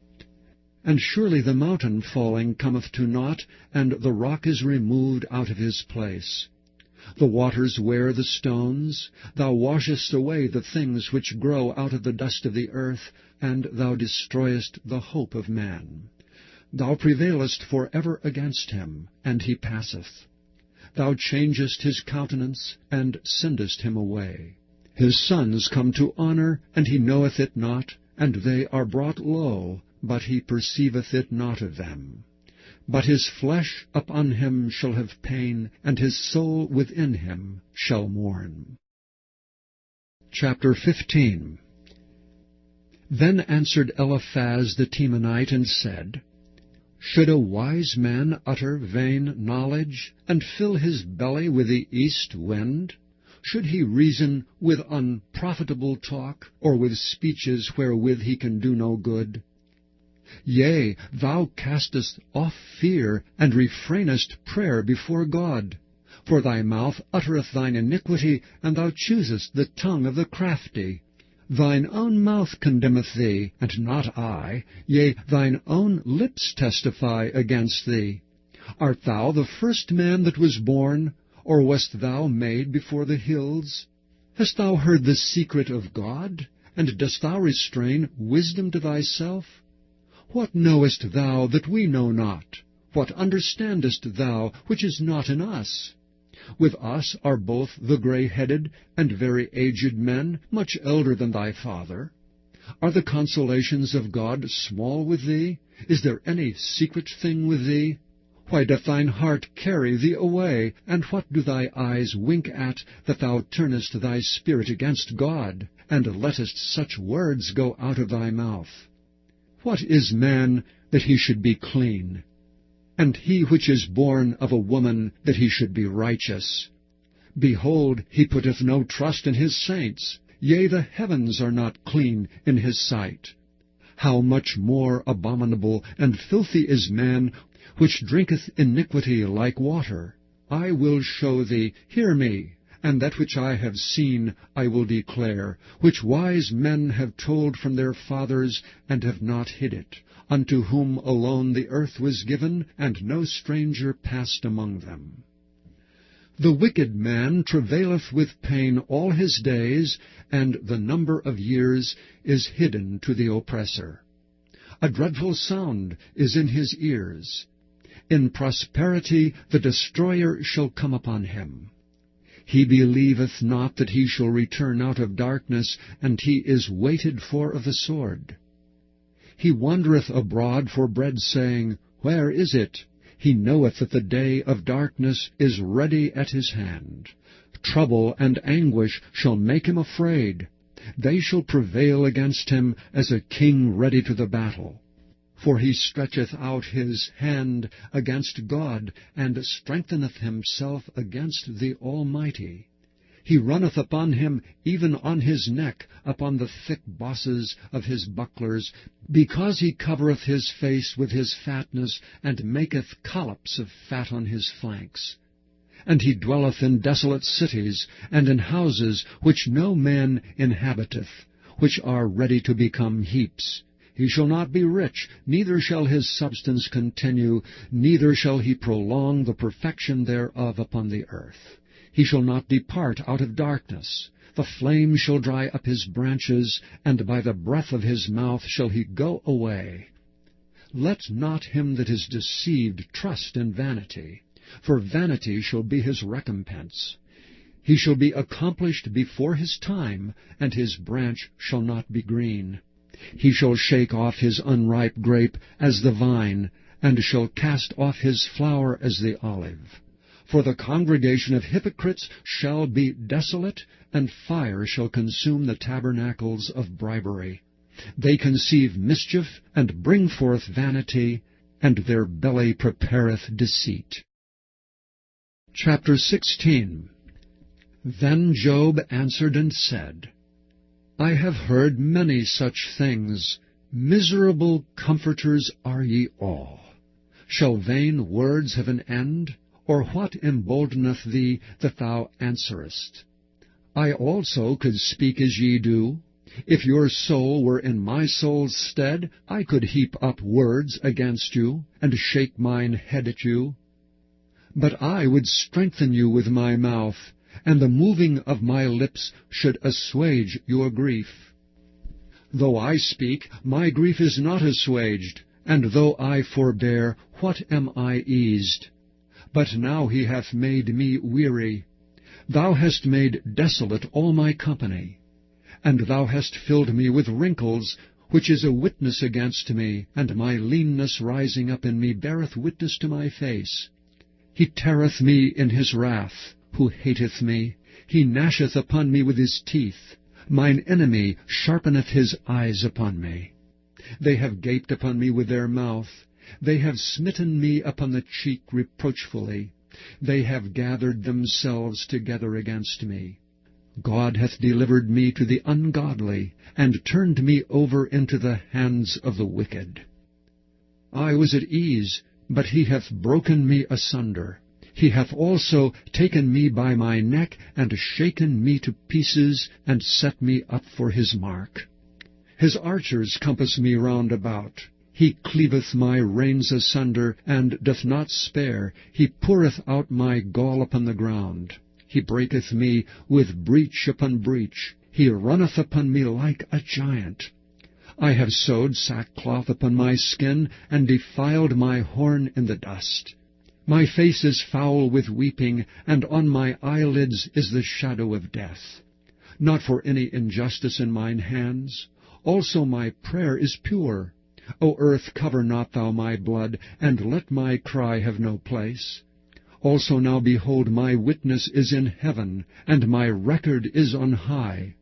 And surely the mountain falling cometh to naught, and the rock is removed out of his place. The waters wear the stones. Thou washest away the things which grow out of the dust of the earth, and thou destroyest the hope of man. Thou prevailest for ever against him, and he passeth. Thou changest his countenance, and sendest him away. His sons come to honor, and he knoweth it not, and they are brought low, but he perceiveth it not of them. But his flesh upon him shall have pain, and his soul within him shall mourn. Chapter 15. Then answered Eliphaz the Temanite, and said, Should a wise man utter vain knowledge, and fill his belly with the east wind? Should he reason with unprofitable talk, or with speeches wherewith he can do no good? Yea, thou castest off fear, and refrainest prayer before God. For thy mouth uttereth thine iniquity, and thou choosest the tongue of the crafty. Thine own mouth condemneth thee, and not I. Yea, thine own lips testify against thee. Art thou the first man that was born, or wast thou made before the hills? Hast thou heard the secret of God, and dost thou restrain wisdom to thyself? What knowest thou that we know not? What understandest thou which is not in us? With us are both the gray-headed and very aged men, much elder than thy father. Are the consolations of God small with thee? Is there any secret thing with thee? Why doth thine heart carry thee away? And what do thy eyes wink at, that thou turnest thy spirit against God, and lettest such words go out of thy mouth? What is man, that he should be clean? And he which is born of a woman, that he should be righteous? Behold, he putteth no trust in his saints. Yea, the heavens are not clean in his sight. How much more abominable and filthy is man, which drinketh iniquity like water? I will show thee, hear me, and that which I have seen I will declare, which wise men have told from their fathers, and have not hid it, unto whom alone the earth was given, and no stranger passed among them. The wicked man travaileth with pain all his days, and the number of years is hidden to the oppressor. A dreadful sound is in his ears. In prosperity the destroyer shall come upon him. He believeth not that he shall return out of darkness, and he is waited for of the sword. He wandereth abroad for bread, saying, Where is it? He knoweth that the day of darkness is ready at his hand. Trouble and anguish shall make him afraid. They shall prevail against him as a king ready to the battle. For he stretcheth out his hand against God, and strengtheneth himself against the Almighty. He runneth upon him, even on his neck, upon the thick bosses of his bucklers, because he covereth his face with his fatness, and maketh collops of fat on his flanks. And he dwelleth in desolate cities, and in houses which no man inhabiteth, which are ready to become heaps. He shall not be rich, neither shall his substance continue, neither shall he prolong the perfection thereof upon the earth. He shall not depart out of darkness. The flame shall dry up his branches, and by the breath of his mouth shall he go away. Let not him that is deceived trust in vanity, for vanity shall be his recompense. He shall be accomplished before his time, and his branch shall not be green. He shall shake off his unripe grape as the vine, and shall cast off his flower as the olive. For the congregation of hypocrites shall be desolate, and fire shall consume the tabernacles of bribery. They conceive mischief, and bring forth vanity, and their belly prepareth deceit. Chapter 16. Then Job answered and said, I have heard many such things. Miserable comforters are ye all. Shall vain words have an end? Or what emboldeneth thee that thou answerest? I also could speak as ye do. If your soul were in my soul's stead, I could heap up words against you, and shake mine head at you. But I would strengthen you with my mouth, and the moving of my lips should assuage your grief. Though I speak, my grief is not assuaged, and though I forbear, what am I eased? But now he hath made me weary. Thou hast made desolate all my company, and thou hast filled me with wrinkles, which is a witness against me, and my leanness rising up in me beareth witness to my face. He teareth me in his wrath, who hateth me. He gnasheth upon me with his teeth. Mine enemy sharpeneth his eyes upon me. They have gaped upon me with their mouth. They have smitten me upon the cheek reproachfully. They have gathered themselves together against me. God hath delivered me to the ungodly, and turned me over into the hands of the wicked. I was at ease, but he hath broken me asunder. He hath also taken me by my neck, and shaken me to pieces, and set me up for his mark. His archers compass me round about. He cleaveth my reins asunder, and doth not spare. He poureth out my gall upon the ground. He breaketh me with breach upon breach. He runneth upon me like a giant. I have sewed sackcloth upon my skin, and defiled my horn in the dust. My face is foul with weeping, and on my eyelids is the shadow of death. Not for any injustice in mine hands. Also my prayer is pure. O earth, cover not thou my blood, and let my cry have no place. Also now, behold, my witness is in heaven, and my record is on high.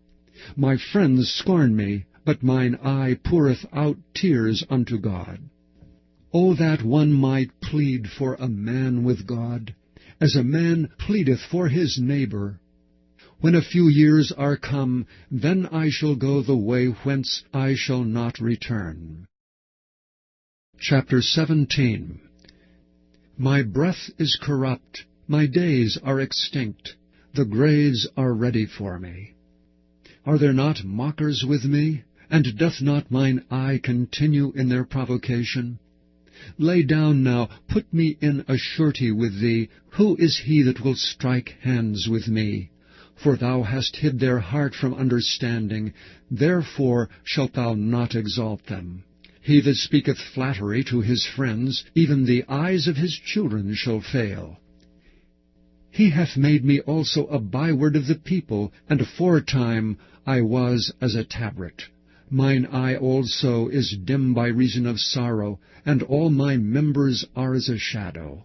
My friends scorn me, but mine eye poureth out tears unto God. O that one might plead for a man with God, as a man pleadeth for his neighbor. When a few years are come, then I shall go the way whence I shall not return. Chapter 17. My breath is corrupt, my days are extinct, the graves are ready for me. Are there not mockers with me, and doth not mine eye continue in their provocation? Lay down now, put me in a surety with thee. Who is he that will strike hands with me? For thou hast hid their heart from understanding, therefore shalt thou not exalt them. He that speaketh flattery to his friends, even the eyes of his children shall fail. He hath made me also a byword of the people, and aforetime I was as a tabret. Mine eye also is dim by reason of sorrow, and all my members are as a shadow.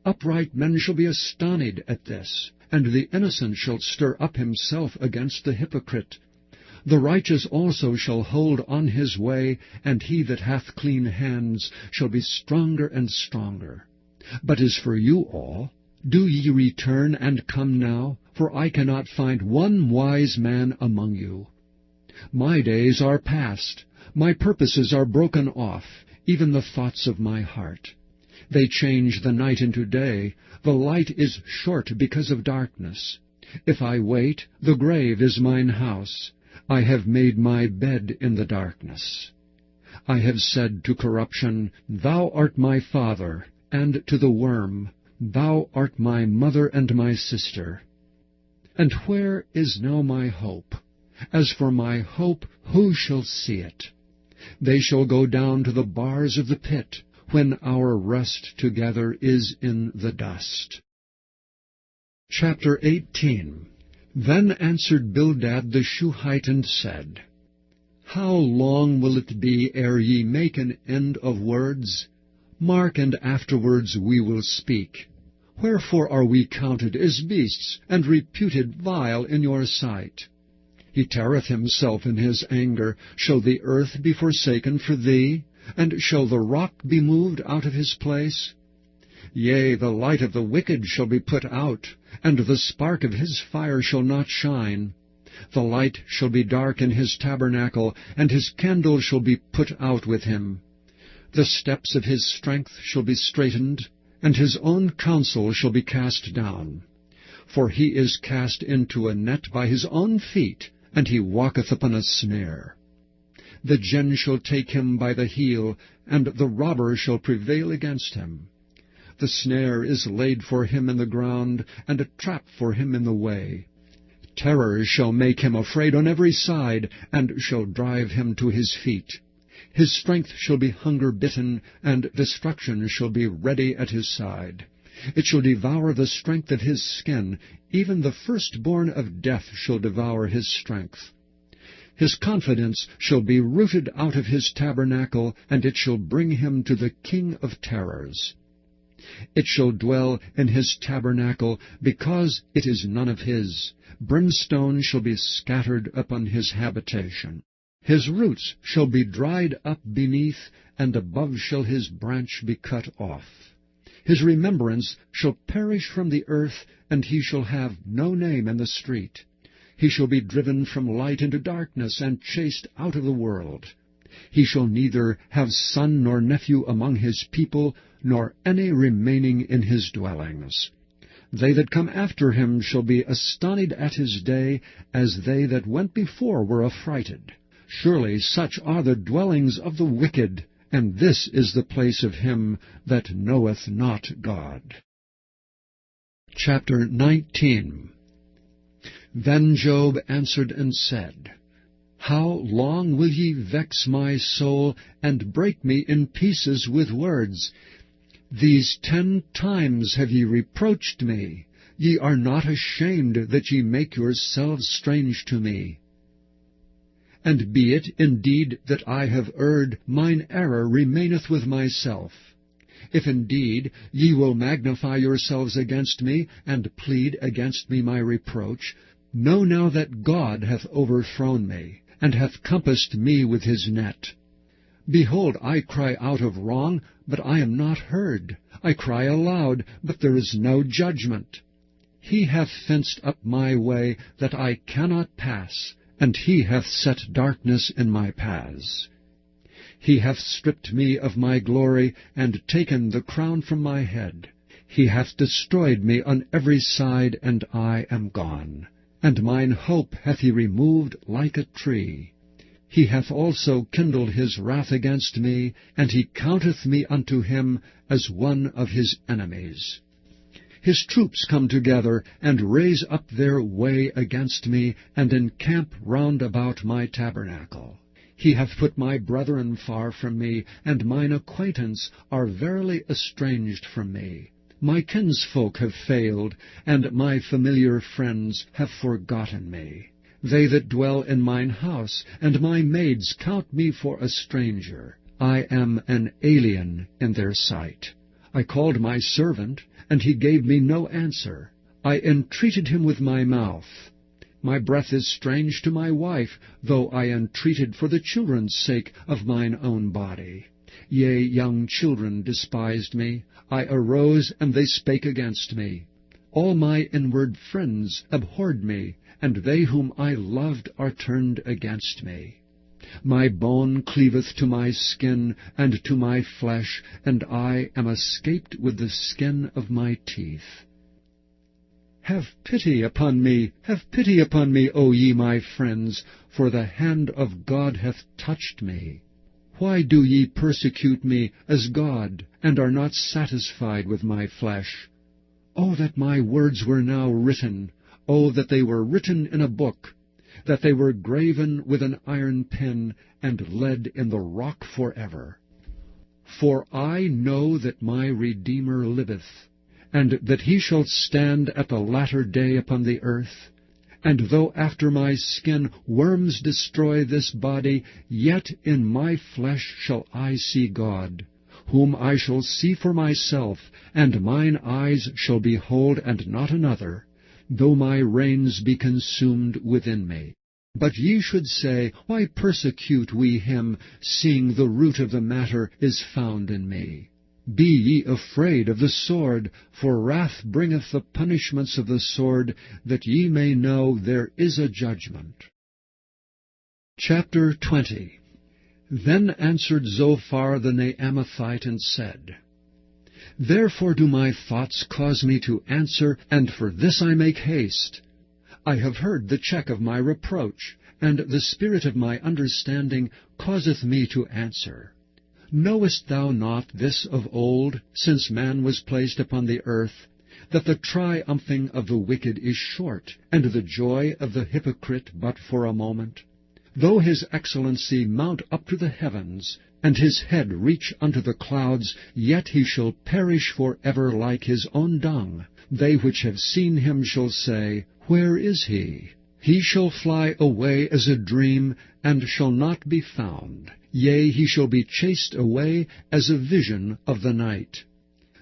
Upright men shall be astonied at this, and the innocent shall stir up himself against the hypocrite. The righteous also shall hold on his way, and he that hath clean hands shall be stronger and stronger. But as for you all, do ye return and come now, for I cannot find one wise man among you. My days are past, my purposes are broken off, even the thoughts of my heart. They change the night into day, the light is short because of darkness. If I wait, the grave is mine house. I have made my bed in the darkness. I have said to corruption, Thou art my father, and to the worm, Thou art my mother and my sister. And where is now my hope? As for my hope, who shall see it? They shall go down to the bars of the pit, when our rest together is in the dust. Chapter 18. Then answered Bildad the Shuhite and said, How long will it be ere ye make an end of words? Mark, and afterwards we will speak. Wherefore are we counted as beasts, and reputed vile in your sight? He teareth himself in his anger. Shall the earth be forsaken for thee? And shall the rock be moved out of his place? Yea, the light of the wicked shall be put out, and the spark of his fire shall not shine. The light shall be dark in his tabernacle, and his candle shall be put out with him. The steps of his strength shall be straitened, and his own counsel shall be cast down. For he is cast into a net by his own feet, and he walketh upon a snare. The gin shall take him by the heel, and the robber shall prevail against him. The snare is laid for him in the ground, and a trap for him in the way. Terror shall make him afraid on every side, and shall drive him to his feet. His strength shall be hunger-bitten, and destruction shall be ready at his side. It shall devour the strength of his skin, even the firstborn of death shall devour his strength. His confidence shall be rooted out of his tabernacle, and it shall bring him to the king of terrors. It shall dwell in his tabernacle, because it is none of his. Brimstone shall be scattered upon his habitation. His roots shall be dried up beneath, and above shall his branch be cut off. His remembrance shall perish from the earth, and he shall have no name in the street. He shall be driven from light into darkness, and chased out of the world. He shall neither have son nor nephew among his people, nor any remaining in his dwellings. They that come after him shall be astonied at his day, as they that went before were affrighted. Surely such are the dwellings of the wicked, and this is the place of him that knoweth not God. Chapter 19. Then Job answered and said, How long will ye vex my soul, and break me in pieces with words? These 10 times have ye reproached me. Ye are not ashamed that ye make yourselves strange to me. And be it indeed that I have erred, mine error remaineth with myself. If indeed ye will magnify yourselves against me, and plead against me my reproach, know now that God hath overthrown me, and hath compassed me with his net. Behold, I cry out of wrong, but I am not heard. I cry aloud, but there is no judgment. He hath fenced up my way, that I cannot pass, and he hath set darkness in my paths. He hath stripped me of my glory, and taken the crown from my head. He hath destroyed me on every side, and I am gone. And mine hope hath he removed like a tree. He hath also kindled his wrath against me, and he counteth me unto him as one of his enemies. His troops come together, and raise up their way against me, and encamp round about my tabernacle. He hath put my brethren far from me, and mine acquaintance are verily estranged from me. My kinsfolk have failed, and my familiar friends have forgotten me. They that dwell in mine house, and my maids count me for a stranger. I am an alien in their sight. I called my servant, and he gave me no answer. I entreated him with my mouth. My breath is strange to my wife, though I entreated for the children's sake of mine own body. Yea, young children despised me. I arose, and they spake against me. All my inward friends abhorred me, and they whom I loved are turned against me. My bone cleaveth to my skin, and to my flesh, and I am escaped with the skin of my teeth. Have pity upon me, O ye my friends, for the hand of God hath touched me. Why do ye persecute me as God, and are not satisfied with my flesh? O that my words were now written! O that they were written in a book, that they were graven with an iron pen, and lead in the rock forever. For I know that my Redeemer liveth, and that he shall stand at the latter day upon the earth. And though after my skin worms destroy this body, yet in my flesh shall I see God, whom I shall see for myself, and mine eyes shall behold and not another, though my reins be consumed within me. But ye should say, Why persecute we him, seeing the root of the matter is found in me? Be ye afraid of the sword, for wrath bringeth the punishments of the sword, that ye may know there is a judgment. Chapter 20. Then answered Zophar the Naamathite, and said, Therefore do my thoughts cause me to answer, and for this I make haste. I have heard the check of my reproach, and the spirit of my understanding causeth me to answer. Knowest thou not this of old, since man was placed upon the earth, that the triumphing of the wicked is short, and the joy of the hypocrite but for a moment? Though his excellency mount up to the heavens, and his head reach unto the clouds, yet he shall perish for ever like his own dung. They which have seen him shall say, Where is he? He shall fly away as a dream, and shall not be found. Yea, he shall be chased away as a vision of the night.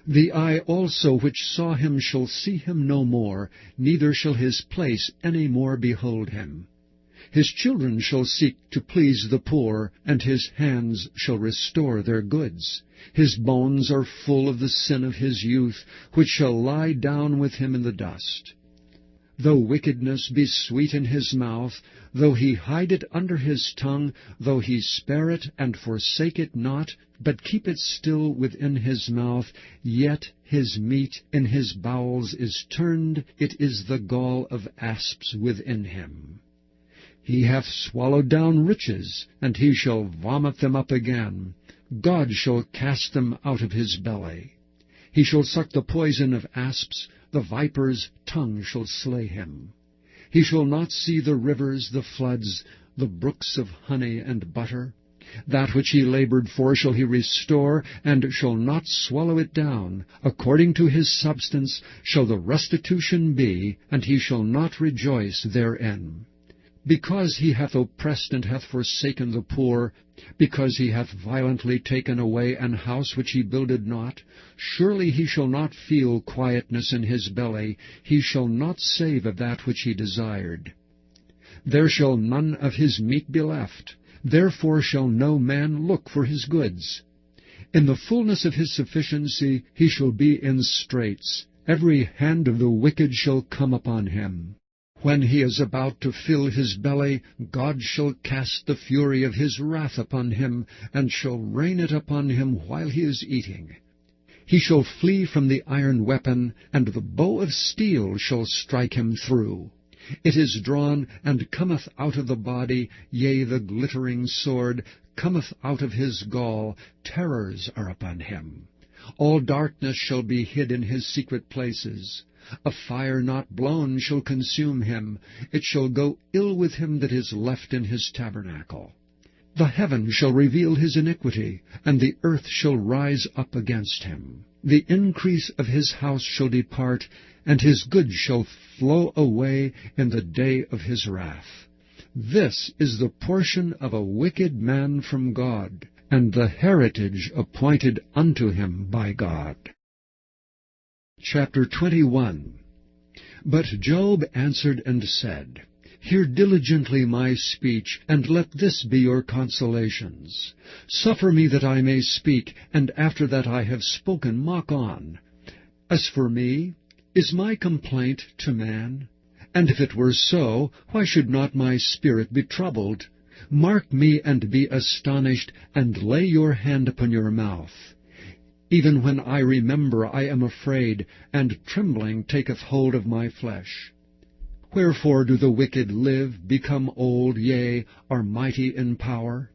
The eye also which saw him shall see him no more, neither shall his place any more behold him. His children shall seek to please the poor, and his hands shall restore their goods. His bones are full of the sin of his youth, which shall lie down with him in the dust. Though wickedness be sweet in his mouth, though he hide it under his tongue, though he spare it and forsake it not, but keep it still within his mouth, yet his meat in his bowels is turned, it is the gall of asps within him. He hath swallowed down riches, and he shall vomit them up again. God shall cast them out of his belly. He shall suck the poison of asps, the viper's tongue shall slay him. He shall not see the rivers, the floods, the brooks of honey and butter. That which he labored for shall he restore, and shall not swallow it down. According to his substance shall the restitution be, and he shall not rejoice therein. Because he hath oppressed and hath forsaken the poor, because he hath violently taken away an house which he builded not, surely he shall not feel quietness in his belly, he shall not save of that which he desired. There shall none of his meat be left, therefore shall no man look for his goods. In the fullness of his sufficiency he shall be in straits, every hand of the wicked shall come upon him. When he is about to fill his belly, God shall cast the fury of his wrath upon him, and shall rain it upon him while he is eating. He shall flee from the iron weapon, and the bow of steel shall strike him through. It is drawn, and cometh out of the body, yea, the glittering sword cometh out of his gall, terrors are upon him. All darkness shall be hid in his secret places. A fire not blown shall consume him. It shall go ill with him that is left in his tabernacle. The heaven shall reveal his iniquity, and the earth shall rise up against him. The increase of his house shall depart, and his goods shall flow away in the day of his wrath. This is the portion of a wicked man from God, and the heritage appointed unto him by God. Chapter 21. But Job answered and said, Hear diligently my speech, and let this be your consolations. Suffer me that I may speak, and after that I have spoken, mock on. As for me, is my complaint to man? And if it were so, why should not my spirit be troubled? Mark me and be astonished, and lay your hand upon your mouth. Even when I remember, I am afraid, and trembling taketh hold of my flesh. Wherefore do the wicked live, become old, yea, are mighty in power?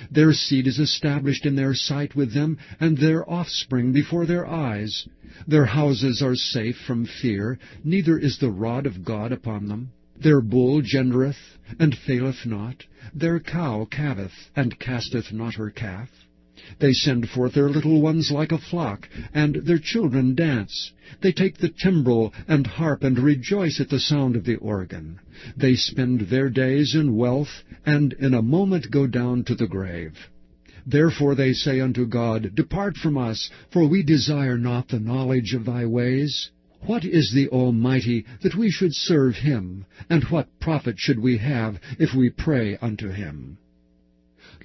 Their seed is established in their sight with them, and their offspring before their eyes. Their houses are safe from fear, neither is the rod of God upon them. Their bull gendereth, and faileth not. Their cow calveth, and casteth not her calf. They send forth their little ones like a flock, and their children dance. They take the timbrel and harp, and rejoice at the sound of the organ. They spend their days in wealth, and in a moment go down to the grave. Therefore they say unto God, Depart from us, for we desire not the knowledge of thy ways. What is the Almighty, that we should serve him? And what profit should we have, if we pray unto him?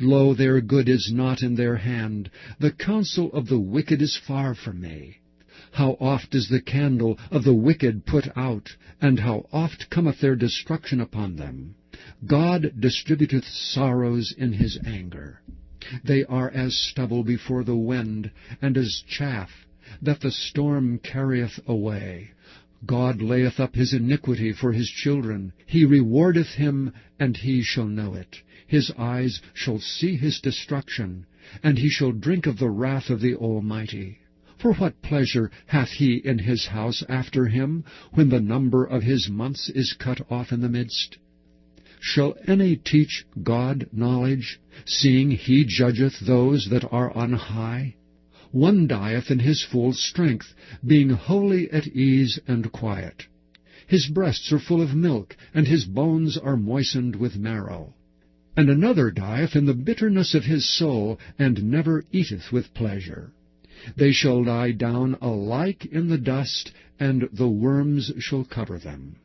Lo, their good is not in their hand. The counsel of the wicked is far from me. How oft is the candle of the wicked put out, and how oft cometh their destruction upon them. God distributeth sorrows in his anger. They are as stubble before the wind, and as chaff that the storm carrieth away. God layeth up his iniquity for his children. He rewardeth him, and he shall know it. His eyes shall see his destruction, and he shall drink of the wrath of the Almighty. For what pleasure hath he in his house after him, when the number of his months is cut off in the midst? Shall any teach God knowledge, seeing he judgeth those that are on high? One dieth in his full strength, being wholly at ease and quiet. His breasts are full of milk, and his bones are moistened with marrow. And another dieth in the bitterness of his soul, and never eateth with pleasure. They shall lie down alike in the dust, and the worms shall cover them.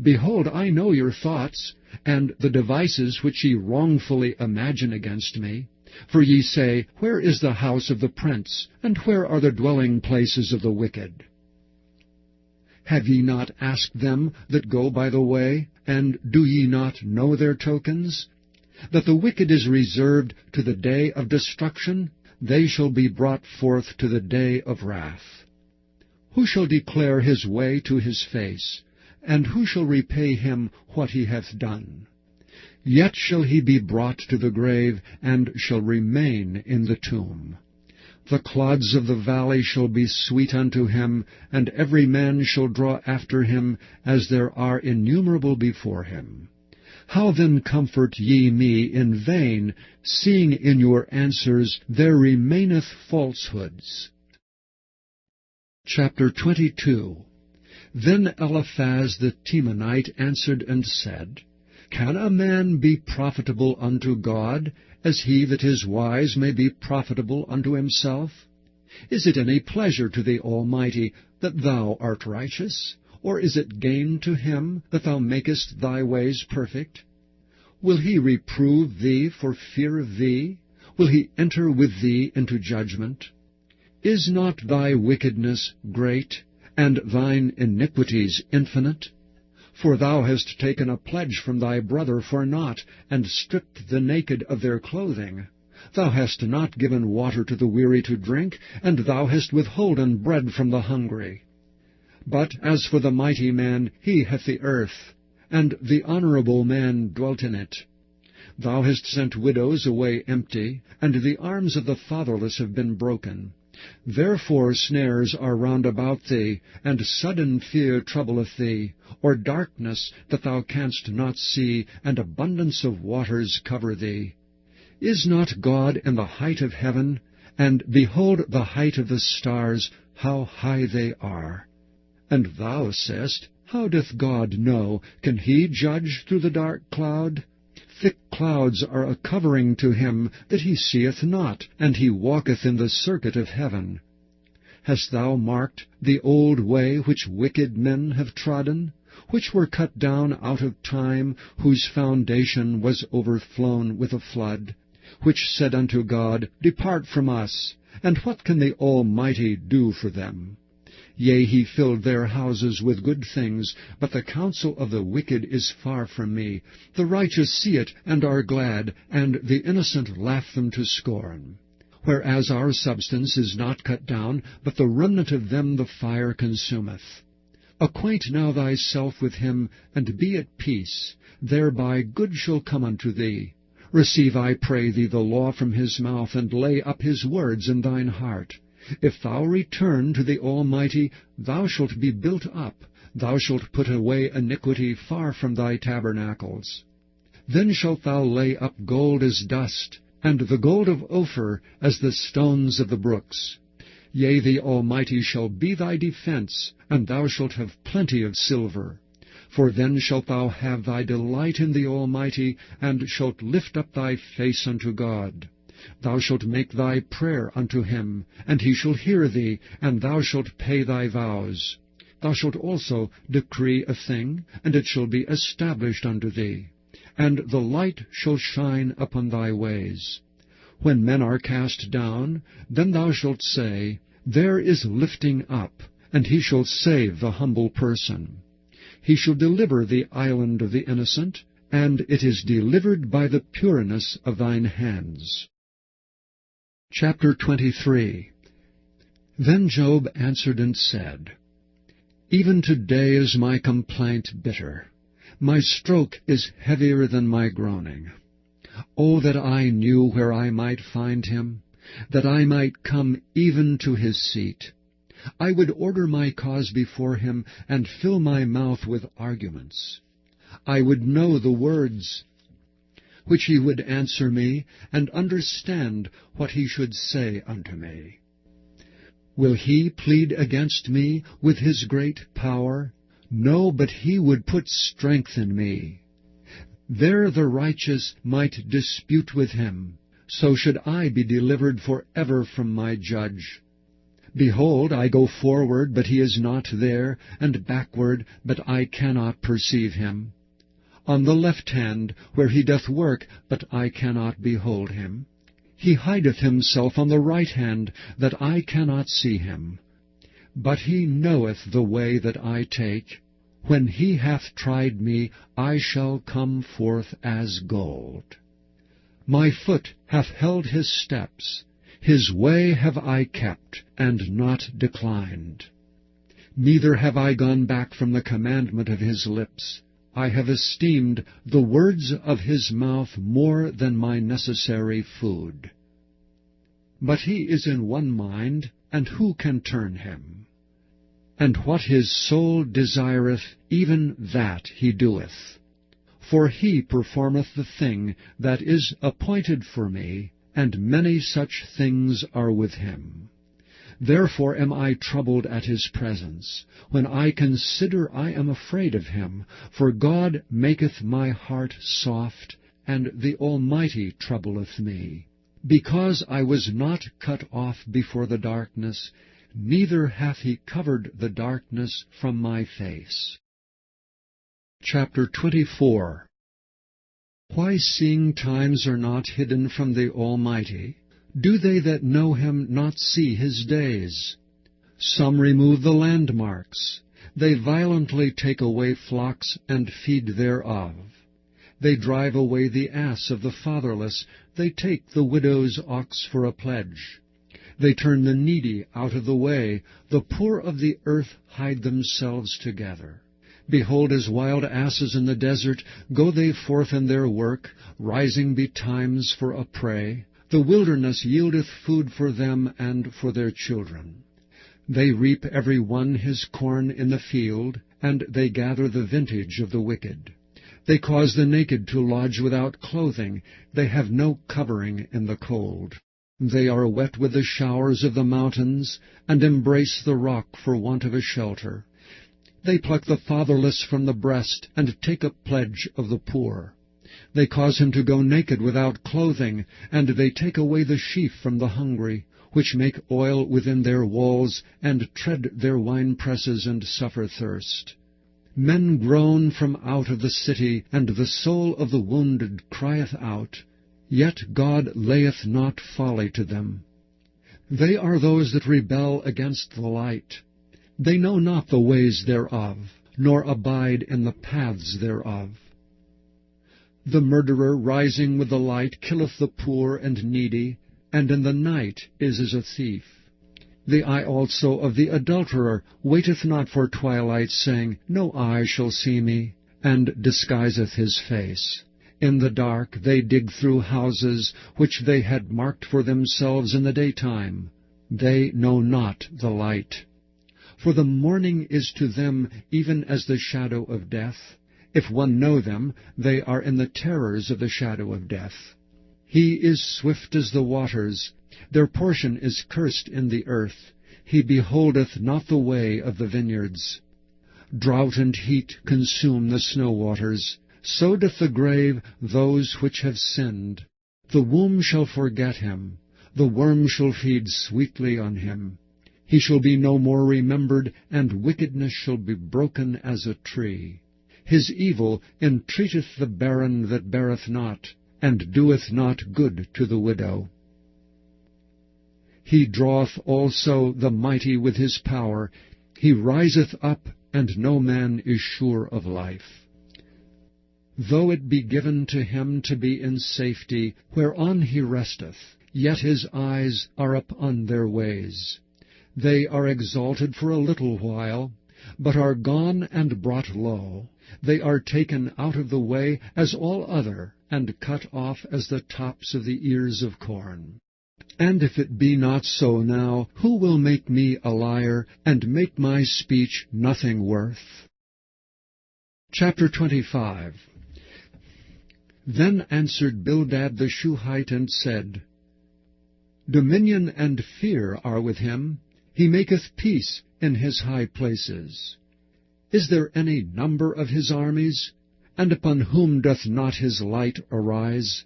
Behold, I know your thoughts, and the devices which ye wrongfully imagine against me. For ye say, Where is the house of the prince, and where are the dwelling places of the wicked? Have ye not asked them that go by the way, and do ye not know their tokens? That the wicked is reserved to the day of destruction, they shall be brought forth to the day of wrath. Who shall declare his way to his face, and who shall repay him what he hath done? Yet shall he be brought to the grave, and shall remain in the tomb. The clods of the valley shall be sweet unto him, and every man shall draw after him, as there are innumerable before him. How then comfort ye me in vain, seeing in your answers there remaineth falsehoods? Chapter 22. Then Eliphaz the Temanite answered and said, Can a man be profitable unto God, as he that is wise may be profitable unto himself? Is it any pleasure to the Almighty that thou art righteous? Or is it gain to him that thou makest thy ways perfect? Will he reprove thee for fear of thee? Will he enter with thee into judgment? Is not thy wickedness great, and thine iniquities infinite? For thou hast taken a pledge from thy brother for naught, and stripped the naked of their clothing. Thou hast not given water to the weary to drink, and thou hast withholden bread from the hungry. But as for the mighty man, he hath the earth, and the honorable man dwelt in it. Thou hast sent widows away empty, and the arms of the fatherless have been broken. Therefore snares are round about thee, and sudden fear troubleth thee, or darkness that thou canst not see, and abundance of waters cover thee. Is not God in the height of heaven? And behold the height of the stars, how high they are. And thou sayest, How doth God know? Can he judge through the dark cloud? Thick clouds are a covering to him that he seeth not, and he walketh in the circuit of heaven. Hast thou marked the old way which wicked men have trodden? which were cut down out of time, whose foundation was overflown with a flood, which said unto God, Depart from us, and what can the Almighty do for them? Yea, he filled their houses with good things, but the counsel of the wicked is far from me. The righteous see it, and are glad, and the innocent laugh them to scorn. Whereas our substance is not cut down, but the remnant of them the fire consumeth. Acquaint now thyself with him, and be at peace. Thereby good shall come unto thee. Receive, I pray thee, the law from his mouth, and lay up his words in thine heart. If thou return to the Almighty, thou shalt be built up. Thou shalt put away iniquity far from thy tabernacles. Then shalt thou lay up gold as dust, and the gold of Ophir as the stones of the brooks. Yea, the Almighty shall be thy defense, and thou shalt have plenty of silver. For then shalt thou have thy delight in the Almighty, and shalt lift up thy face unto God. Thou shalt make thy prayer unto him, and he shall hear thee, and thou shalt pay thy vows. Thou shalt also decree a thing, and it shall be established unto thee. And the light shall shine upon thy ways. When men are cast down, then thou shalt say, There is lifting up, and he shall save the humble person. He shall deliver the island of the innocent, and it is delivered by the pureness of thine hands. Chapter 23. Then Job answered and said, Even today is my complaint bitter. My stroke is heavier than my groaning. O that I knew where I might find him, that I might come even to his seat. I would order my cause before him, and fill my mouth with arguments. I would know the words which he would answer me, and understand what he should say unto me. Will he plead against me with his great power? No, but he would put strength in me. There the righteous might dispute with him. So should I be delivered forever from my judge. Behold, I go forward, but he is not there, and backward, but I cannot perceive him. On the left hand, where he doth work, but I cannot behold him. He hideth himself on the right hand, that I cannot see him. But he knoweth the way that I take. When he hath tried me, I shall come forth as gold. My foot hath held his steps. His way have I kept, and not declined. Neither have I gone back from the commandment of his lips. I have esteemed the words of his mouth more than my necessary food. But he is in one mind, and who can turn him? And what his soul desireth, even that he doeth. For he performeth the thing that is appointed for me, and many such things are with him. Therefore am I troubled at his presence. When I consider, I am afraid of him. For God maketh my heart soft, and the Almighty troubleth me. Because I was not cut off before the darkness, neither hath he covered the darkness from my face. Chapter 24. Why, seeing times are not hidden from the Almighty? Do they that know him not see his days? Some remove the landmarks. They violently take away flocks, and feed thereof. They drive away the ass of the fatherless. They take the widow's ox for a pledge. They turn the needy out of the way. The poor of the earth hide themselves together. Behold, as wild asses in the desert, go they forth in their work, rising betimes for a prey. The wilderness yieldeth food for them and for their children. They reap every one his corn in the field, and they gather the vintage of the wicked. They cause the naked to lodge without clothing. They have no covering in the cold. They are wet with the showers of the mountains, and embrace the rock for want of a shelter. They pluck the fatherless from the breast, and take a pledge of the poor. They cause him to go naked without clothing, and they take away the sheaf from the hungry, which make oil within their walls, and tread their winepresses, and suffer thirst. Men groan from out of the city, and the soul of the wounded crieth out. Yet God layeth not folly to them. They are those that rebel against the light. They know not the ways thereof, nor abide in the paths thereof. The murderer rising with the light killeth the poor and needy, and in the night is as a thief. The eye also of the adulterer waiteth not for twilight, saying, No eye shall see me, and disguiseth his face. In the dark they dig through houses, which they had marked for themselves in the daytime. They know not the light. For the morning is to them even as the shadow of death. If one know them, they are in the terrors of the shadow of death. He is swift as the waters. Their portion is cursed in the earth. He beholdeth not the way of the vineyards. Drought and heat consume the snow waters. So doth the grave those which have sinned. The womb shall forget him. The worm shall feed sweetly on him. He shall be no more remembered, and wickedness shall be broken as a tree. His evil entreateth the barren that beareth not, and doeth not good to the widow. He draweth also the mighty with his power. He riseth up, and no man is sure of life. Though it be given to him to be in safety, whereon he resteth, yet his eyes are upon their ways. They are exalted for a little while, but are gone and brought low. They are taken out of the way as all other, and cut off as the tops of the ears of corn. And if it be not so now, who will make me a liar, and make my speech nothing worth? Chapter 25. Then answered Bildad the Shuhite, and said, Dominion and fear are with him. He maketh peace in his high places. Is there any number of his armies? And upon whom doth not his light arise?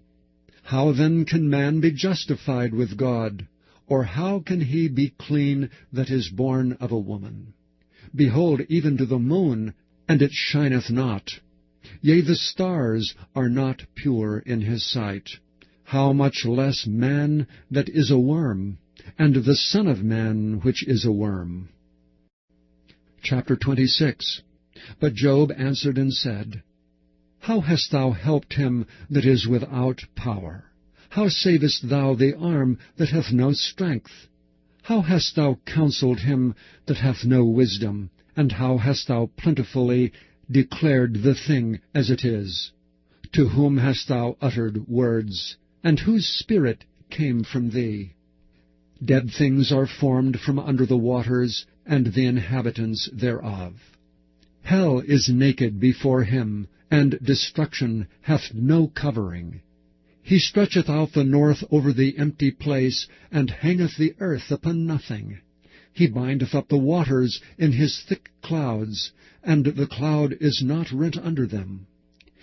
How then can man be justified with God? Or how can he be clean that is born of a woman? Behold, even to the moon, and it shineth not. Yea, the stars are not pure in his sight. How much less man that is a worm, and the Son of Man which is a worm? Chapter 26. But Job answered and said, How hast thou helped him that is without power? How savest thou the arm that hath no strength? How hast thou counselled him that hath no wisdom? And how hast thou plentifully declared the thing as it is? To whom hast thou uttered words? And whose spirit came from thee? Dead things are formed from under the waters, and the inhabitants thereof. Hell is naked before him, and destruction hath no covering. He stretcheth out the north over the empty place, and hangeth the earth upon nothing. He bindeth up the waters in his thick clouds, and the cloud is not rent under them.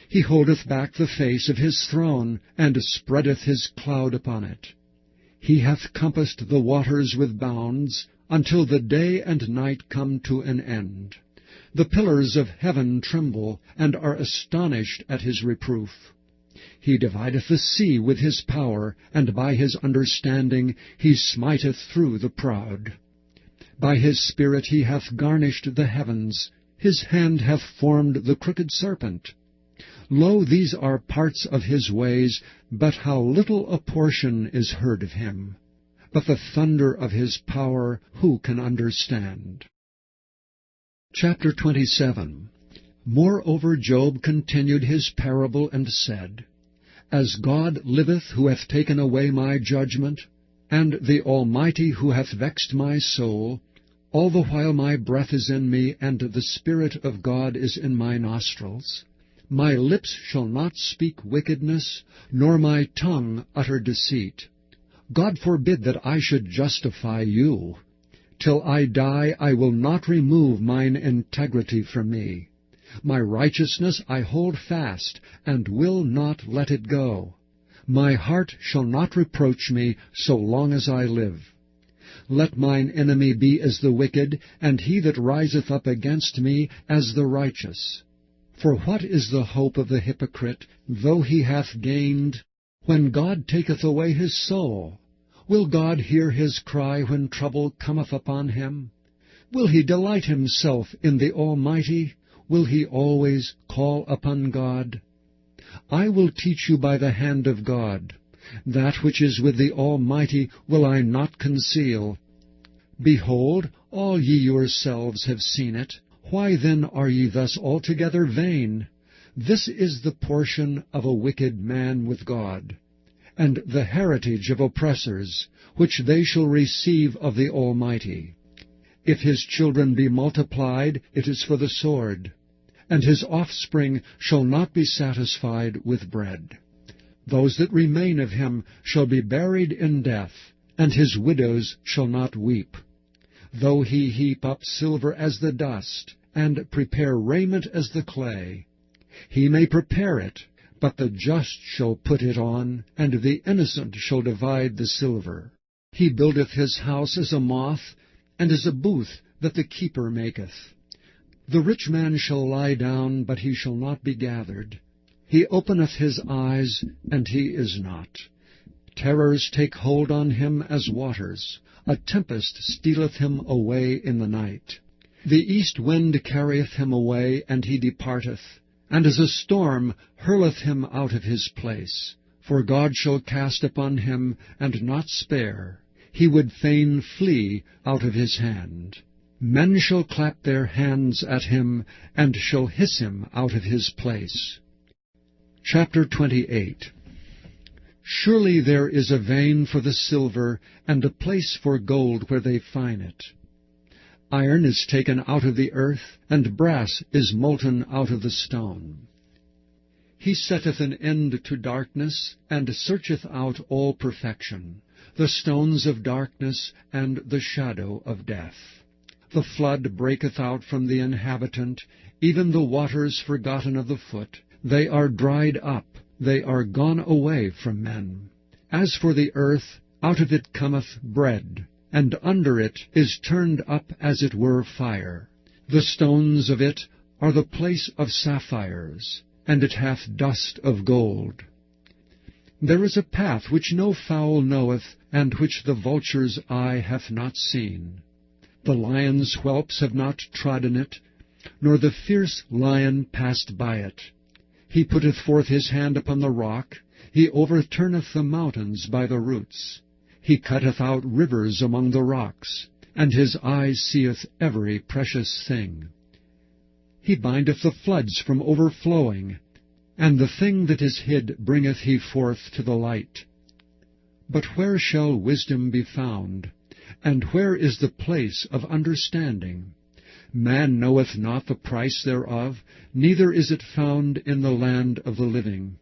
He holdeth back the face of his throne, and spreadeth his cloud upon it. He hath compassed the waters with bounds, until the day and night come to an end. The pillars of heaven tremble, and are astonished at his reproof. He divideth the sea with his power, and by his understanding he smiteth through the proud. By his spirit he hath garnished the heavens. His hand hath formed the crooked serpent. Lo, these are parts of his ways, but how little a portion is heard of him. But the thunder of his power who can understand? Chapter 27. Moreover Job continued his parable, and said, As God liveth, who hath taken away my judgment, and the Almighty who hath vexed my soul, all the while my breath is in me, and the Spirit of God is in my nostrils, my lips shall not speak wickedness, nor my tongue utter deceit. God forbid that I should justify you. Till I die I will not remove mine integrity from me. My righteousness I hold fast, and will not let it go. My heart shall not reproach me so long as I live. Let mine enemy be as the wicked, and he that riseth up against me as the righteous. For what is the hope of the hypocrite, though he hath gained, when God taketh away his soul? Will God hear his cry when trouble cometh upon him? Will he delight himself in the Almighty? Will he always call upon God? I will teach you by the hand of God. That which is with the Almighty will I not conceal. Behold, all ye yourselves have seen it. Why then are ye thus altogether vain? This is the portion of a wicked man with God, and the heritage of oppressors, which they shall receive of the Almighty. If his children be multiplied, it is for the sword, and his offspring shall not be satisfied with bread. Those that remain of him shall be buried in death, and his widows shall not weep. Though he heap up silver as the dust, and prepare raiment as the clay, he may prepare it, but the just shall put it on, and the innocent shall divide the silver. He buildeth his house as a moth, and as a booth that the keeper maketh. The rich man shall lie down, but he shall not be gathered. He openeth his eyes, and he is not. Terrors take hold on him as waters. A tempest stealeth him away in the night. The east wind carrieth him away, and he departeth, and as a storm hurleth him out of his place. For God shall cast upon him, and not spare. He would fain flee out of his hand. Men shall clap their hands at him, and shall hiss him out of his place. Chapter 28. Surely there is a vein for the silver, and a place for gold where they fine it. Iron is taken out of the earth, and brass is molten out of the stone. He setteth an end to darkness, and searcheth out all perfection, the stones of darkness, and the shadow of death. The flood breaketh out from the inhabitant, even the waters forgotten of the foot. They are dried up, they are gone away from men. As for the earth, out of it cometh bread, and under it is turned up as it were fire. The stones of it are the place of sapphires, and it hath dust of gold. There is a path which no fowl knoweth, and which the vulture's eye hath not seen. The lion's whelps have not trodden it, nor the fierce lion passed by it. He putteth forth his hand upon the rock, he overturneth the mountains by the roots. He cutteth out rivers among the rocks, and his eye seeth every precious thing. He bindeth the floods from overflowing, and the thing that is hid bringeth he forth to the light. But where shall wisdom be found? And where is the place of understanding? Man knoweth not the price thereof, neither is it found in the land of the living.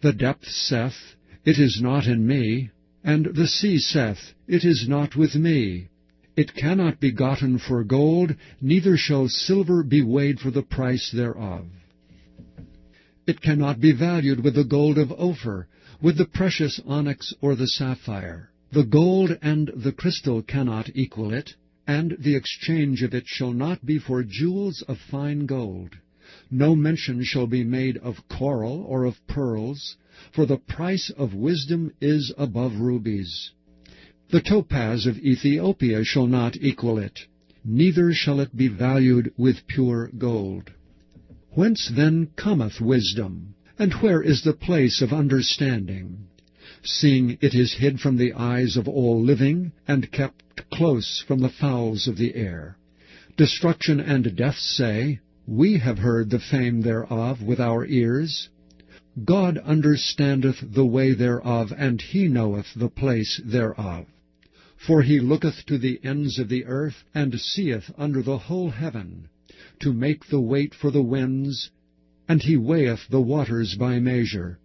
The depth saith, It is not in me, and the sea saith, It is not with me. It cannot be gotten for gold, neither shall silver be weighed for the price thereof. It cannot be valued with the gold of Ophir, with the precious onyx or the sapphire. The gold and the crystal cannot equal it, and the exchange of it shall not be for jewels of fine gold. No mention shall be made of coral or of pearls, for the price of wisdom is above rubies. The topaz of Ethiopia shall not equal it, neither shall it be valued with pure gold. Whence then cometh wisdom? And where is the place of understanding? Seeing it is hid from the eyes of all living, and kept close from the fowls of the air. Destruction and death say, We have heard the fame thereof with our ears. God understandeth the way thereof, and he knoweth the place thereof. For he looketh to the ends of the earth, and seeth under the whole heaven, to make the weight for the winds, and he weigheth the waters by measure.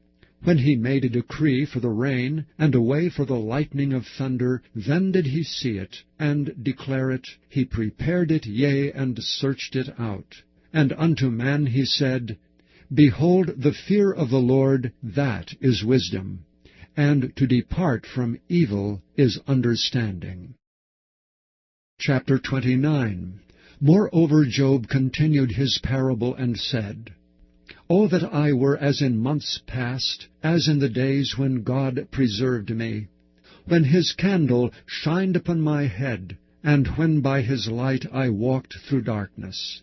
When he made a decree for the rain, and a way for the lightning of thunder, then did he see it, and declare it. He prepared it, yea, and searched it out. And unto man he said, Behold, the fear of the Lord, that is wisdom, and to depart from evil is understanding. Chapter 29. Moreover Job continued his parable and said, O that I were as in months past, as in the days when God preserved me, when his candle shined upon my head, and when by his light I walked through darkness.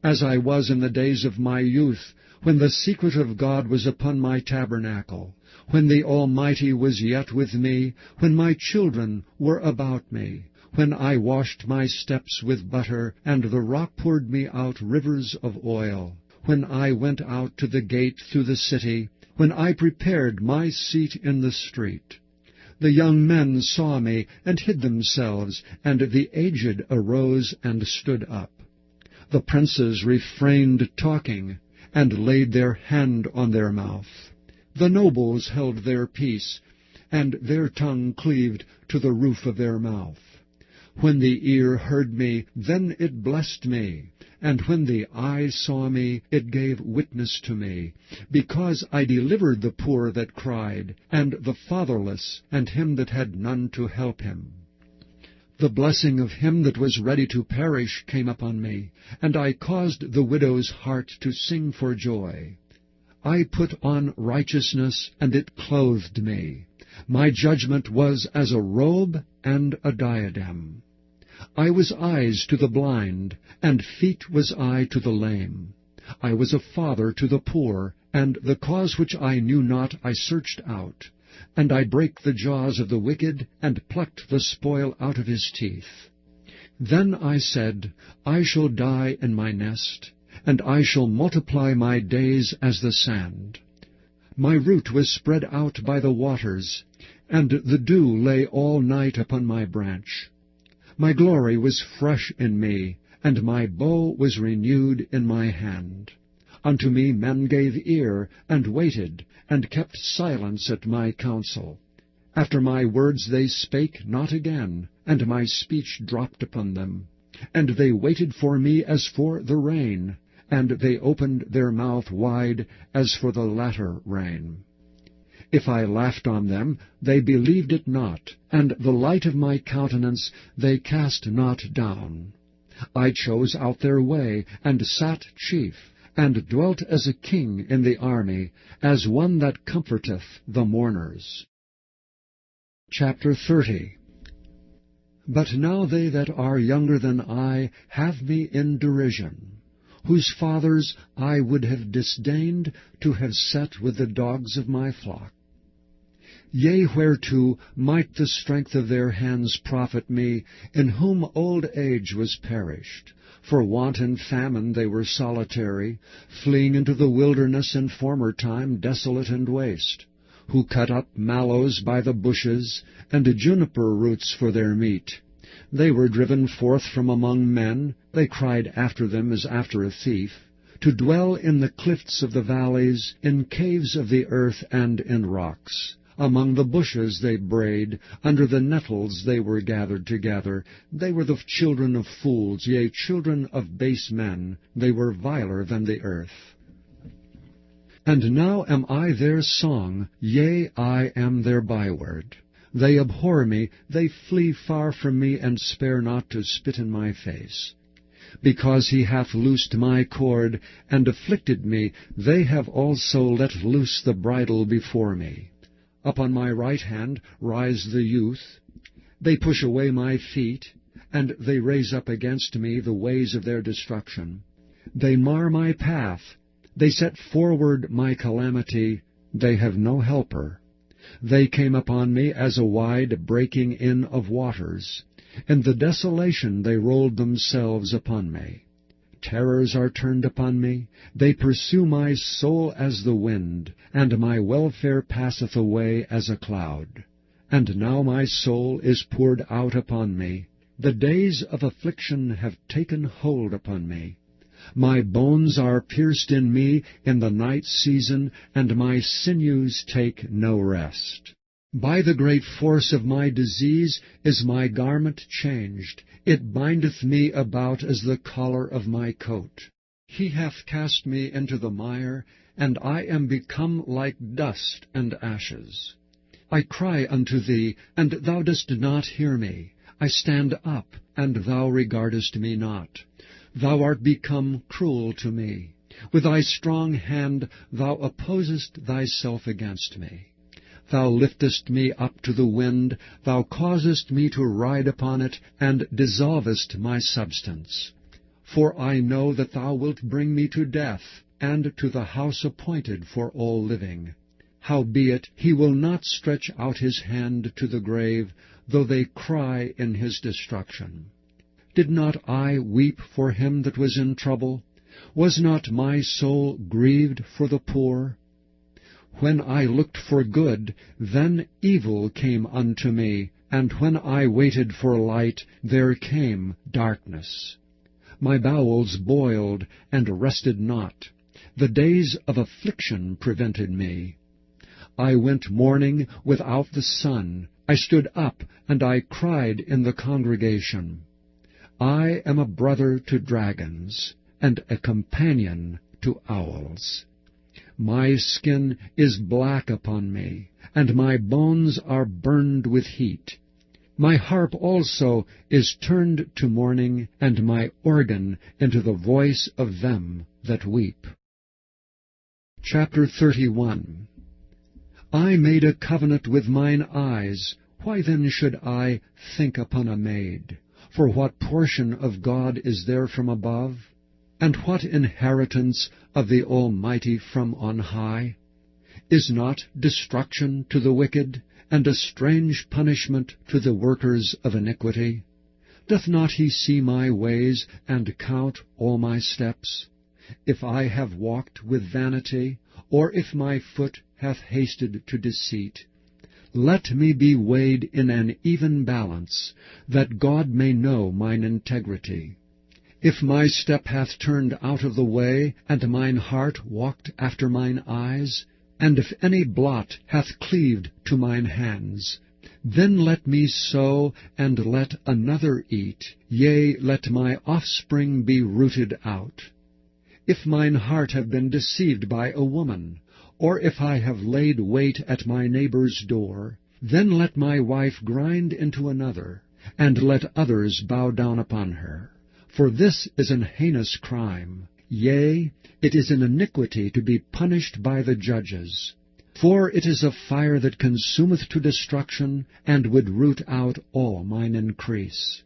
As I was in the days of my youth, when the secret of God was upon my tabernacle, when the Almighty was yet with me, when my children were about me, when I washed my steps with butter, and the rock poured me out rivers of oil, when I went out to the gate through the city, when I prepared my seat in the street. The young men saw me and hid themselves, and the aged arose and stood up. The princes refrained talking, and laid their hand on their mouth. The nobles held their peace, and their tongue cleaved to the roof of their mouth. When the ear heard me, then it blessed me, and when the eye saw me, it gave witness to me, because I delivered the poor that cried, and the fatherless, and him that had none to help him. The blessing of him that was ready to perish came upon me, and I caused the widow's heart to sing for joy. I put on righteousness, and it clothed me. My judgment was as a robe and a diadem. I was eyes to the blind, and feet was I to the lame. I was a father to the poor, and the cause which I knew not I searched out. And I brake the jaws of the wicked, and plucked the spoil out of his teeth. Then I said, I shall die in my nest, and I shall multiply my days as the sand. My root was spread out by the waters, and the dew lay all night upon my branch. My glory was fresh in me, and my bow was renewed in my hand. Unto me men gave ear, and waited, and kept silence at my counsel. After my words they spake not again, and my speech dropped upon them. And they waited for me as for the rain, and they opened their mouth wide as for the latter rain. If I laughed on them, they believed it not, and the light of my countenance they cast not down. I chose out their way, and sat chief, and dwelt as a king in the army, as one that comforteth the mourners. Chapter 30. But now they that are younger than I have me in derision, whose fathers I would have disdained to have set with the dogs of my flock. Yea, whereto might the strength of their hands profit me, in whom old age was perished? For want and famine they were solitary, fleeing into the wilderness in former time desolate and waste, who cut up mallows by the bushes, and juniper roots for their meat. They were driven forth from among men, they cried after them as after a thief, to dwell in the cliffs of the valleys, in caves of the earth, and in rocks. Among the bushes they brayed, under the nettles they were gathered together. They were the children of fools, yea, children of base men. They were viler than the earth. And now am I their song, yea, I am their byword. They abhor me, they flee far from me, and spare not to spit in my face. Because he hath loosed my cord, and afflicted me, they have also let loose the bridle before me. Upon my right hand rise the youth. They push away my feet, and they raise up against me the ways of their destruction. They mar my path. They set forward my calamity. They have no helper. They came upon me as a wide breaking in of waters. In the desolation they rolled themselves upon me. Terrors are turned upon me. They pursue my soul as the wind, and my welfare passeth away as a cloud. And now my soul is poured out upon me. The days of affliction have taken hold upon me. My bones are pierced in me in the night season, and my sinews take no rest. By the great force of my disease is my garment changed. It bindeth me about as the collar of my coat. He hath cast me into the mire, and I am become like dust and ashes. I cry unto thee, and thou dost not hear me. I stand up, and thou regardest me not. Thou art become cruel to me. With thy strong hand thou opposest thyself against me. Thou liftest me up to the wind, thou causest me to ride upon it, and dissolvest my substance. For I know that thou wilt bring me to death, and to the house appointed for all living. Howbeit he will not stretch out his hand to the grave, though they cry in his destruction. Did not I weep for him that was in trouble? Was not my soul grieved for the poor? When I looked for good, then evil came unto me, and when I waited for light, there came darkness. My bowels boiled, and rested not. The days of affliction prevented me. I went mourning without the sun. I stood up, and I cried in the congregation. I am a brother to dragons, and a companion to owls. My skin is black upon me, and my bones are burned with heat. My harp also is turned to mourning, and my organ into the voice of them that weep. Chapter 31. I made a covenant with mine eyes. Why then should I think upon a maid? For what portion of God is there from above? And what inheritance of the Almighty from on high? Is not destruction to the wicked, and a strange punishment to the workers of iniquity? Doth not he see my ways, and count all my steps? If I have walked with vanity, or if my foot hath hasted to deceit, let me be weighed in an even balance, that God may know mine integrity. If my step hath turned out of the way, and mine heart walked after mine eyes, and if any blot hath cleaved to mine hands, then let me sow, and let another eat, yea, let my offspring be rooted out. If mine heart have been deceived by a woman, or if I have laid wait at my neighbor's door, then let my wife grind into another, and let others bow down upon her. For this is an heinous crime, yea, it is an iniquity to be punished by the judges. For it is a fire that consumeth to destruction, and would root out all mine increase.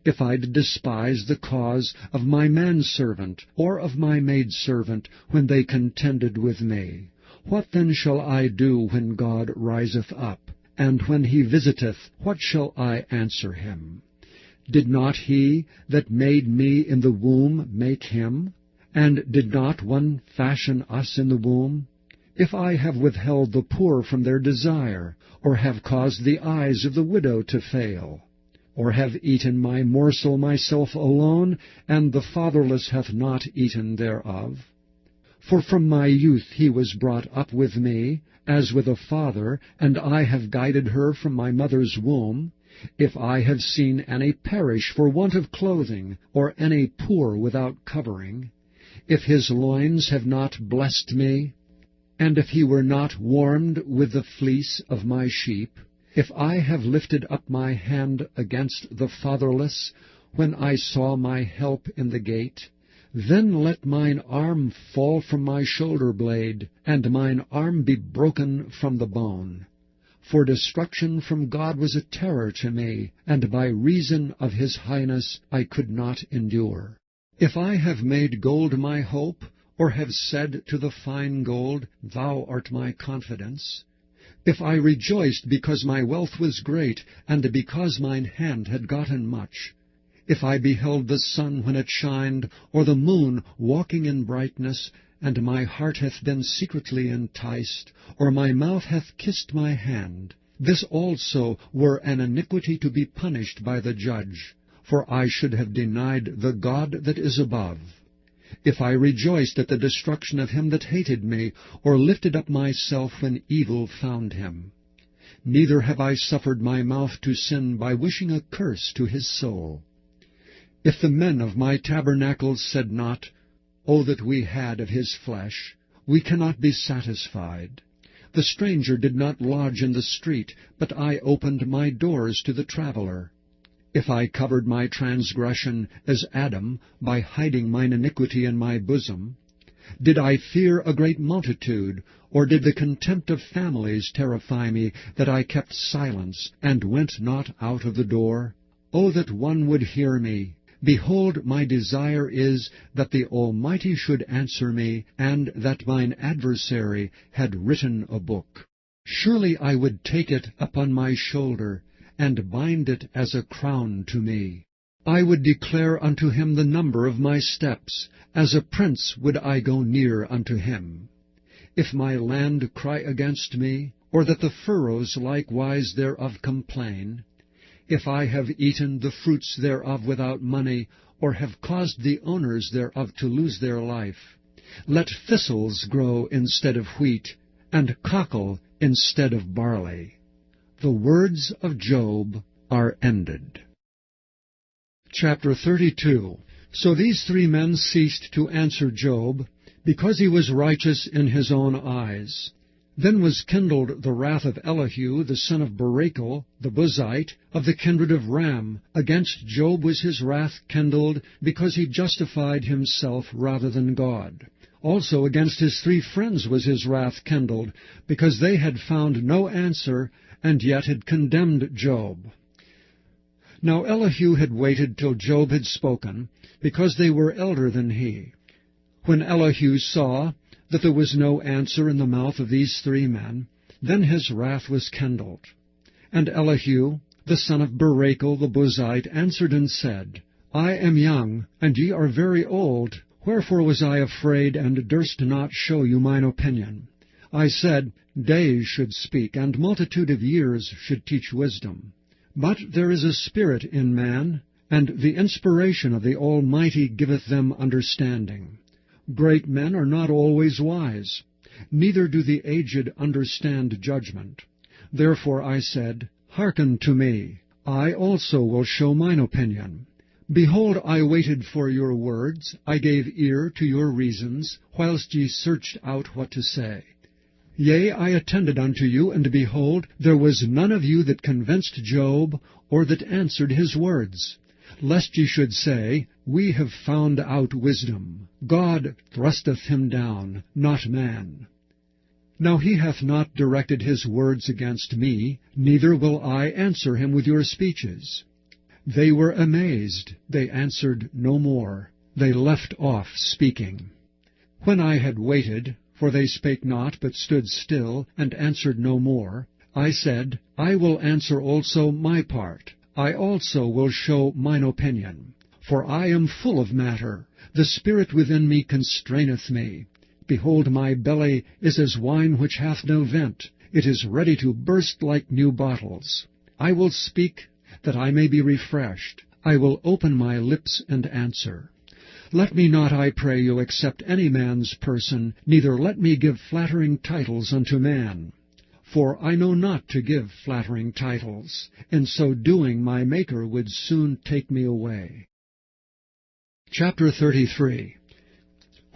If I did despise the cause of my manservant, or of my maidservant, when they contended with me, what then shall I do when God riseth up? And when he visiteth, what shall I answer him? Did not he that made me in the womb make him? And did not one fashion us in the womb? If I have withheld the poor from their desire, or have caused the eyes of the widow to fail, or have eaten my morsel myself alone, and the fatherless hath not eaten thereof? For from my youth he was brought up with me, as with a father, and I have guided her from my mother's womb. If I have seen any perish for want of clothing, or any poor without covering, if his loins have not blessed me, and if he were not warmed with the fleece of my sheep, if I have lifted up my hand against the fatherless, when I saw my help in the gate, then let mine arm fall from my shoulder blade, and mine arm be broken from the bone. For destruction from God was a terror to me, and by reason of his highness I could not endure. If I have made gold my hope, or have said to the fine gold, Thou art my confidence, if I rejoiced because my wealth was great, and because mine hand had gotten much, if I beheld the sun when it shined, or the moon walking in brightness, and my heart hath been secretly enticed, or my mouth hath kissed my hand, this also were an iniquity to be punished by the judge, for I should have denied the God that is above. If I rejoiced at the destruction of him that hated me, or lifted up myself when evil found him. Neither have I suffered my mouth to sin by wishing a curse to his soul. If the men of my tabernacles said not, O that we had of his flesh, we cannot be satisfied. The stranger did not lodge in the street, but I opened my doors to the traveler. If I covered my transgression as Adam, by hiding mine iniquity in my bosom? Did I fear a great multitude, or did the contempt of families terrify me, that I kept silence, and went not out of the door? O that one would hear me! Behold, my desire is that the Almighty should answer me, and that mine adversary had written a book. Surely I would take it upon my shoulder, and bind it as a crown to me. I would declare unto him the number of my steps, as a prince would I go near unto him. If my land cry against me, or that the furrows likewise thereof complain, if I have eaten the fruits thereof without money, or have caused the owners thereof to lose their life, let thistles grow instead of wheat, and cockle instead of barley. The words of Job are ended. Chapter 32. So these three men ceased to answer Job, because he was righteous in his own eyes. Then was kindled the wrath of Elihu, the son of Barachel, the Buzite, of the kindred of Ram. Against Job was his wrath kindled, because he justified himself rather than God. Also against his three friends was his wrath kindled, because they had found no answer, and yet had condemned Job. Now Elihu had waited till Job had spoken, because they were elder than he. When Elihu saw that there was no answer in the mouth of these three men, then his wrath was kindled. And Elihu, the son of Barachel the Buzite, answered and said, I am young, and ye are very old. Wherefore was I afraid, and durst not show you mine opinion? I said, Days should speak, and multitude of years should teach wisdom. But there is a spirit in man, and the inspiration of the Almighty giveth them understanding. Great men are not always wise, neither do the aged understand judgment. Therefore I said, Hearken to me, I also will show mine opinion. Behold, I waited for your words, I gave ear to your reasons, whilst ye searched out what to say. Yea, I attended unto you, and behold, there was none of you that convinced Job, or that answered his words. Lest ye should say, We have found out wisdom. God thrusteth him down, not man. Now he hath not directed his words against me, neither will I answer him with your speeches. They were amazed, they answered no more, they left off speaking. When I had waited, for they spake not, but stood still, and answered no more, I said, I will answer also my part. I also will show mine opinion. For I am full of matter. The spirit within me constraineth me. Behold, my belly is as wine which hath no vent. It is ready to burst like new bottles. I will speak, that I may be refreshed. I will open my lips and answer. Let me not, I pray you, accept any man's person, neither let me give flattering titles unto man. For I know not to give flattering titles. In so doing my Maker would soon take me away. Chapter 33.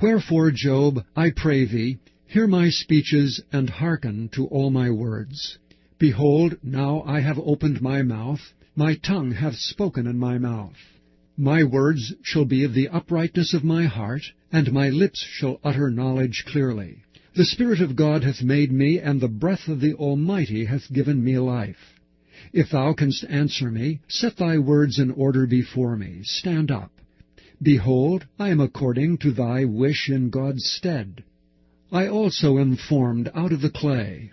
Wherefore, Job, I pray thee, hear my speeches, and hearken to all my words. Behold, now I have opened my mouth, my tongue hath spoken in my mouth. My words shall be of the uprightness of my heart, and my lips shall utter knowledge clearly. The Spirit of God hath made me, and the breath of the Almighty hath given me life. If thou canst answer me, set thy words in order before me. Stand up. Behold, I am according to thy wish in God's stead. I also am formed out of the clay.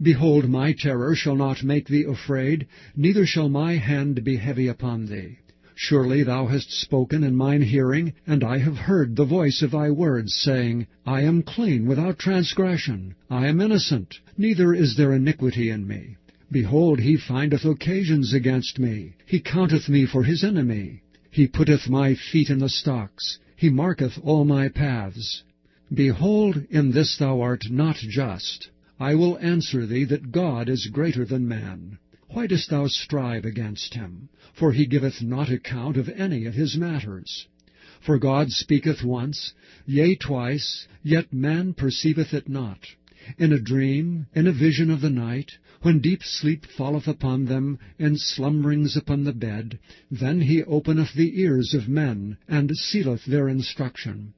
Behold, my terror shall not make thee afraid, neither shall my hand be heavy upon thee. Surely thou hast spoken in mine hearing, and I have heard the voice of thy words, saying, I am clean without transgression, I am innocent, neither is there iniquity in me. Behold, he findeth occasions against me, he counteth me for his enemy. He putteth my feet in the stocks, he marketh all my paths. Behold, in this thou art not just. I will answer thee that God is greater than man. Why dost thou strive against him? For he giveth not account of any of his matters. For God speaketh once, yea twice, yet man perceiveth it not. In a dream, in a vision of the night, when deep sleep falleth upon them, and slumberings upon the bed, then he openeth the ears of men, and sealeth their instruction,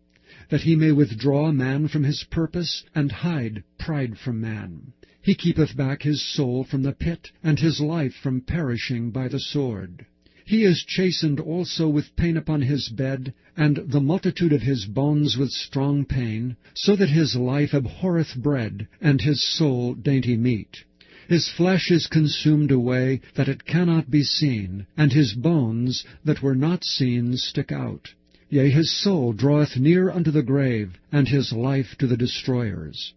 that he may withdraw man from his purpose, and hide pride from man. He keepeth back his soul from the pit, and his life from perishing by the sword. He is chastened also with pain upon his bed, and the multitude of his bones with strong pain, so that his life abhorreth bread, and his soul dainty meat. His flesh is consumed away, that it cannot be seen, and his bones that were not seen stick out. Yea, his soul draweth near unto the grave, and his life to the destroyers.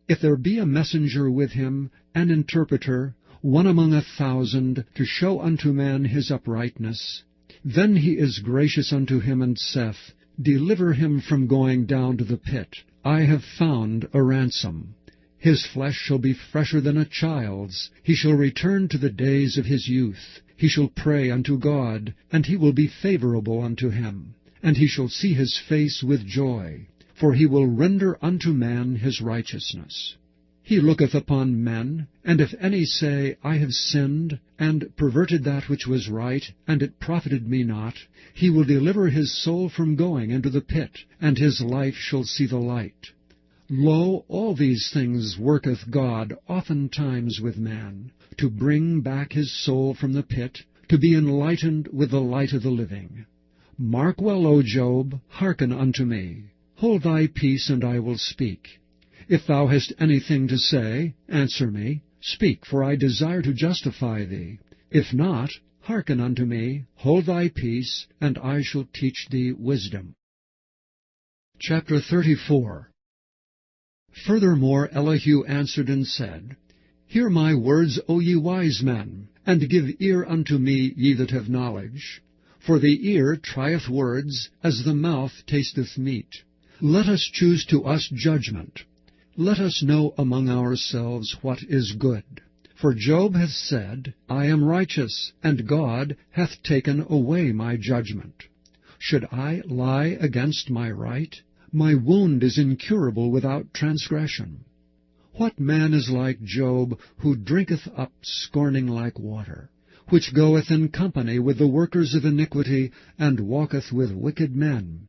If there be a messenger with him, an interpreter, one among 1,000, to show unto man his uprightness, then he is gracious unto him, and saith, Deliver him from going down to the pit. I have found a ransom. His flesh shall be fresher than a child's. He shall return to the days of his youth. He shall pray unto God, and he will be favorable unto him. And he shall see his face with joy, for he will render unto man his righteousness. He looketh upon men, and if any say, I have sinned, and perverted that which was right, and it profited me not, he will deliver his soul from going into the pit, and his life shall see the light. Lo, all these things worketh God oftentimes with man, to bring back his soul from the pit, to be enlightened with the light of the living. Mark well, O Job, hearken unto me. Hold thy peace, and I will speak. If thou hast anything to say, answer me. Speak, for I desire to justify thee. If not, hearken unto me. Hold thy peace, and I shall teach thee wisdom. Chapter 34. Furthermore Elihu answered and said, Hear my words, O ye wise men, and give ear unto me, ye that have knowledge. For the ear trieth words, as the mouth tasteth meat. Let us choose to us judgment. Let us know among ourselves what is good. For Job hath said, I am righteous, and God hath taken away my judgment. Should I lie against my right? My wound is incurable without transgression. What man is like Job, who drinketh up scorning like water, which goeth in company with the workers of iniquity, and walketh with wicked men?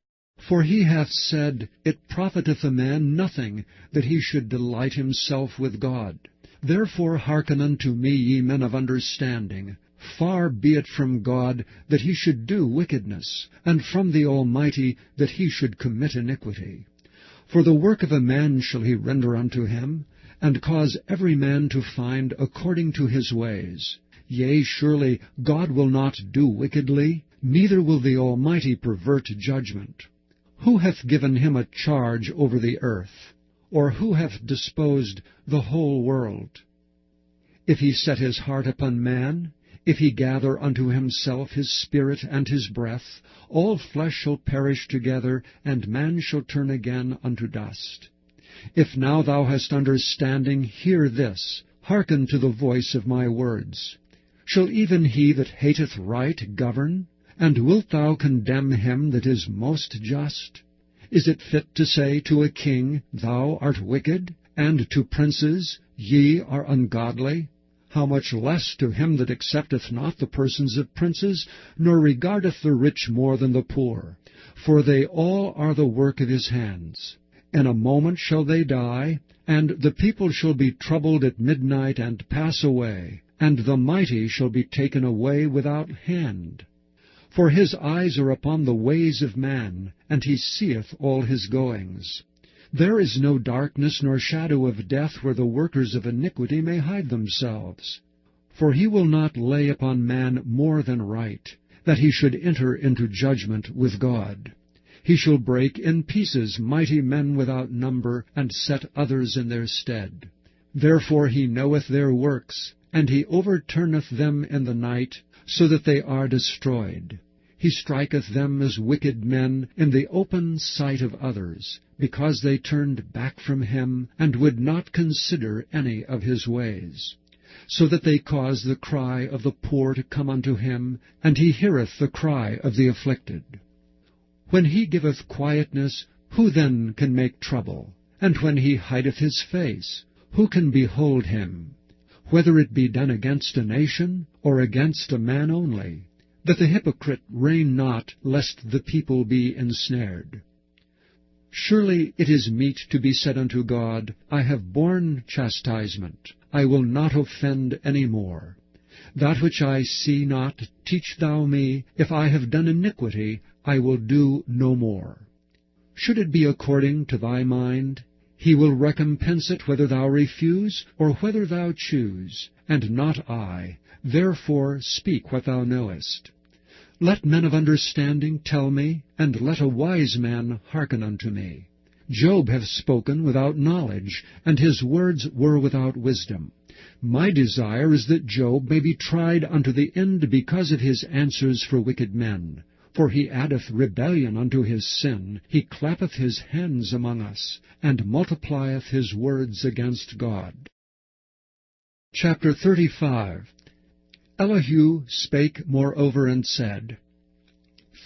For he hath said, It profiteth a man nothing, that he should delight himself with God. Therefore hearken unto me, ye men of understanding. Far be it from God that he should do wickedness, and from the Almighty that he should commit iniquity. For the work of a man shall he render unto him, and cause every man to find according to his ways. Yea, surely God will not do wickedly, neither will the Almighty pervert judgment. Who hath given him a charge over the earth? Or who hath disposed the whole world? If he set his heart upon man, if he gather unto himself his spirit and his breath, all flesh shall perish together, and man shall turn again unto dust. If now thou hast understanding, hear this, hearken to the voice of my words. Shall even he that hateth right govern? And wilt thou condemn him that is most just? Is it fit to say to a king, Thou art wicked, and to princes, Ye are ungodly? How much less to him that accepteth not the persons of princes, nor regardeth the rich more than the poor? For they all are the work of his hands. In a moment shall they die, and the people shall be troubled at midnight, and pass away, and the mighty shall be taken away without hand. For his eyes are upon the ways of man, and he seeth all his goings. There is no darkness nor shadow of death where the workers of iniquity may hide themselves. For he will not lay upon man more than right, that he should enter into judgment with God. He shall break in pieces mighty men without number, and set others in their stead. Therefore he knoweth their works, and he overturneth them in the night, so that they are destroyed. He striketh them as wicked men in the open sight of others, because they turned back from him, and would not consider any of his ways. So that they cause the cry of the poor to come unto him, and he heareth the cry of the afflicted. When he giveth quietness, who then can make trouble? And when he hideth his face, who can behold him? Whether it be done against a nation, or against a man only, that the hypocrite reign not, lest the people be ensnared. Surely it is meet to be said unto God, I have borne chastisement, I will not offend any more. That which I see not, teach thou me. If I have done iniquity, I will do no more. Should it be according to thy mind, he will recompense it whether thou refuse, or whether thou choose, and not I. Therefore speak what thou knowest. Let men of understanding tell me, and let a wise man hearken unto me. Job hath spoken without knowledge, and his words were without wisdom. My desire is that Job may be tried unto the end because of his answers for wicked men. For he addeth rebellion unto his sin, he clappeth his hands among us, and multiplieth his words against God. Chapter 35. Elihu spake moreover and said,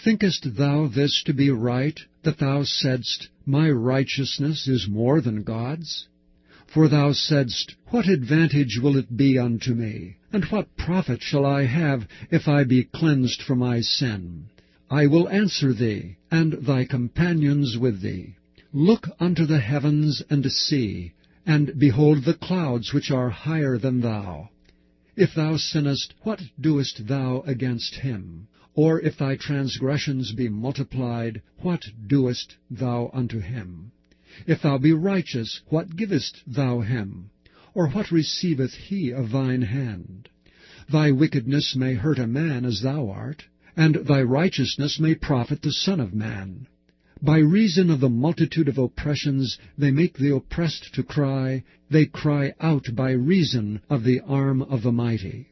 Thinkest thou this to be right, that thou saidst, My righteousness is more than God's? For thou saidst, What advantage will it be unto me? And what profit shall I have, if I be cleansed from my sin? I will answer thee, and thy companions with thee. Look unto the heavens, and see, and behold the clouds which are higher than thou. If thou sinnest, what doest thou against him? Or if thy transgressions be multiplied, what doest thou unto him? If thou be righteous, what givest thou him? Or what receiveth he of thine hand? Thy wickedness may hurt a man as thou art, and thy righteousness may profit the Son of Man. By reason of the multitude of oppressions they make the oppressed to cry, they cry out by reason of the arm of the mighty.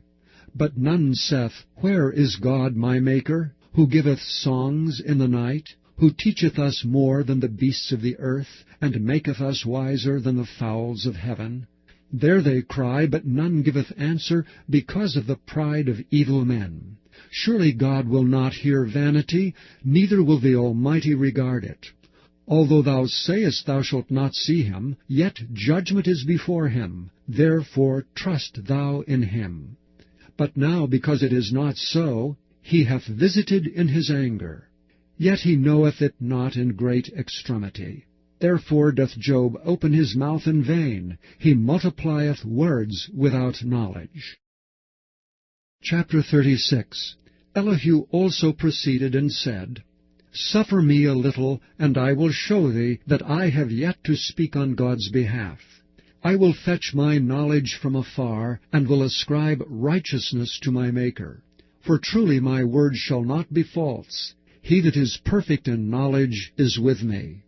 But none saith, Where is God my Maker, who giveth songs in the night, who teacheth us more than the beasts of the earth, and maketh us wiser than the fowls of heaven? There they cry, but none giveth answer, because of the pride of evil men. Surely God will not hear vanity, neither will the Almighty regard it. Although thou sayest thou shalt not see him, yet judgment is before him. Therefore trust thou in him. But now, because it is not so, he hath visited in his anger. Yet he knoweth it not in great extremity. Therefore doth Job open his mouth in vain. He multiplieth words without knowledge. Chapter 36. Elihu also proceeded and said, Suffer me a little, and I will show thee that I have yet to speak on God's behalf. I will fetch my knowledge from afar, and will ascribe righteousness to my Maker. For truly my word shall not be false. He that is perfect in knowledge is with me.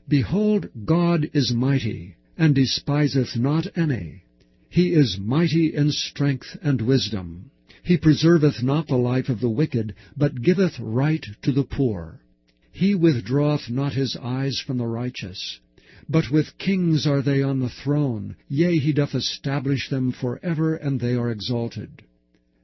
Behold, God is mighty, and despiseth not any. He is mighty in strength and wisdom. He preserveth not the life of the wicked, but giveth right to the poor. He withdraweth not his eyes from the righteous. But with kings are they on the throne, yea, he doth establish them for ever, and they are exalted.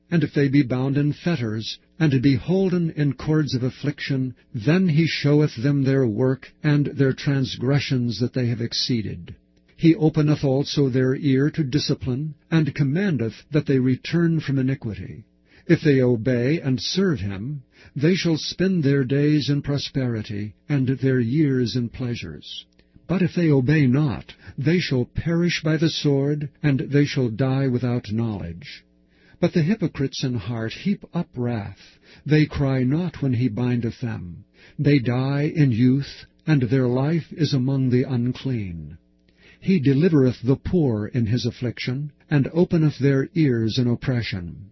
And if they be bound in fetters, and be holden in cords of affliction, then he showeth them their work, and their transgressions that they have exceeded. He openeth also their ear to discipline, and commandeth that they return from iniquity. If they obey and serve him, they shall spend their days in prosperity, and their years in pleasures. But if they obey not, they shall perish by the sword, and they shall die without knowledge. But the hypocrites in heart heap up wrath. They cry not when he bindeth them. They die in youth, and their life is among the unclean. He delivereth the poor in his affliction, and openeth their ears in oppression.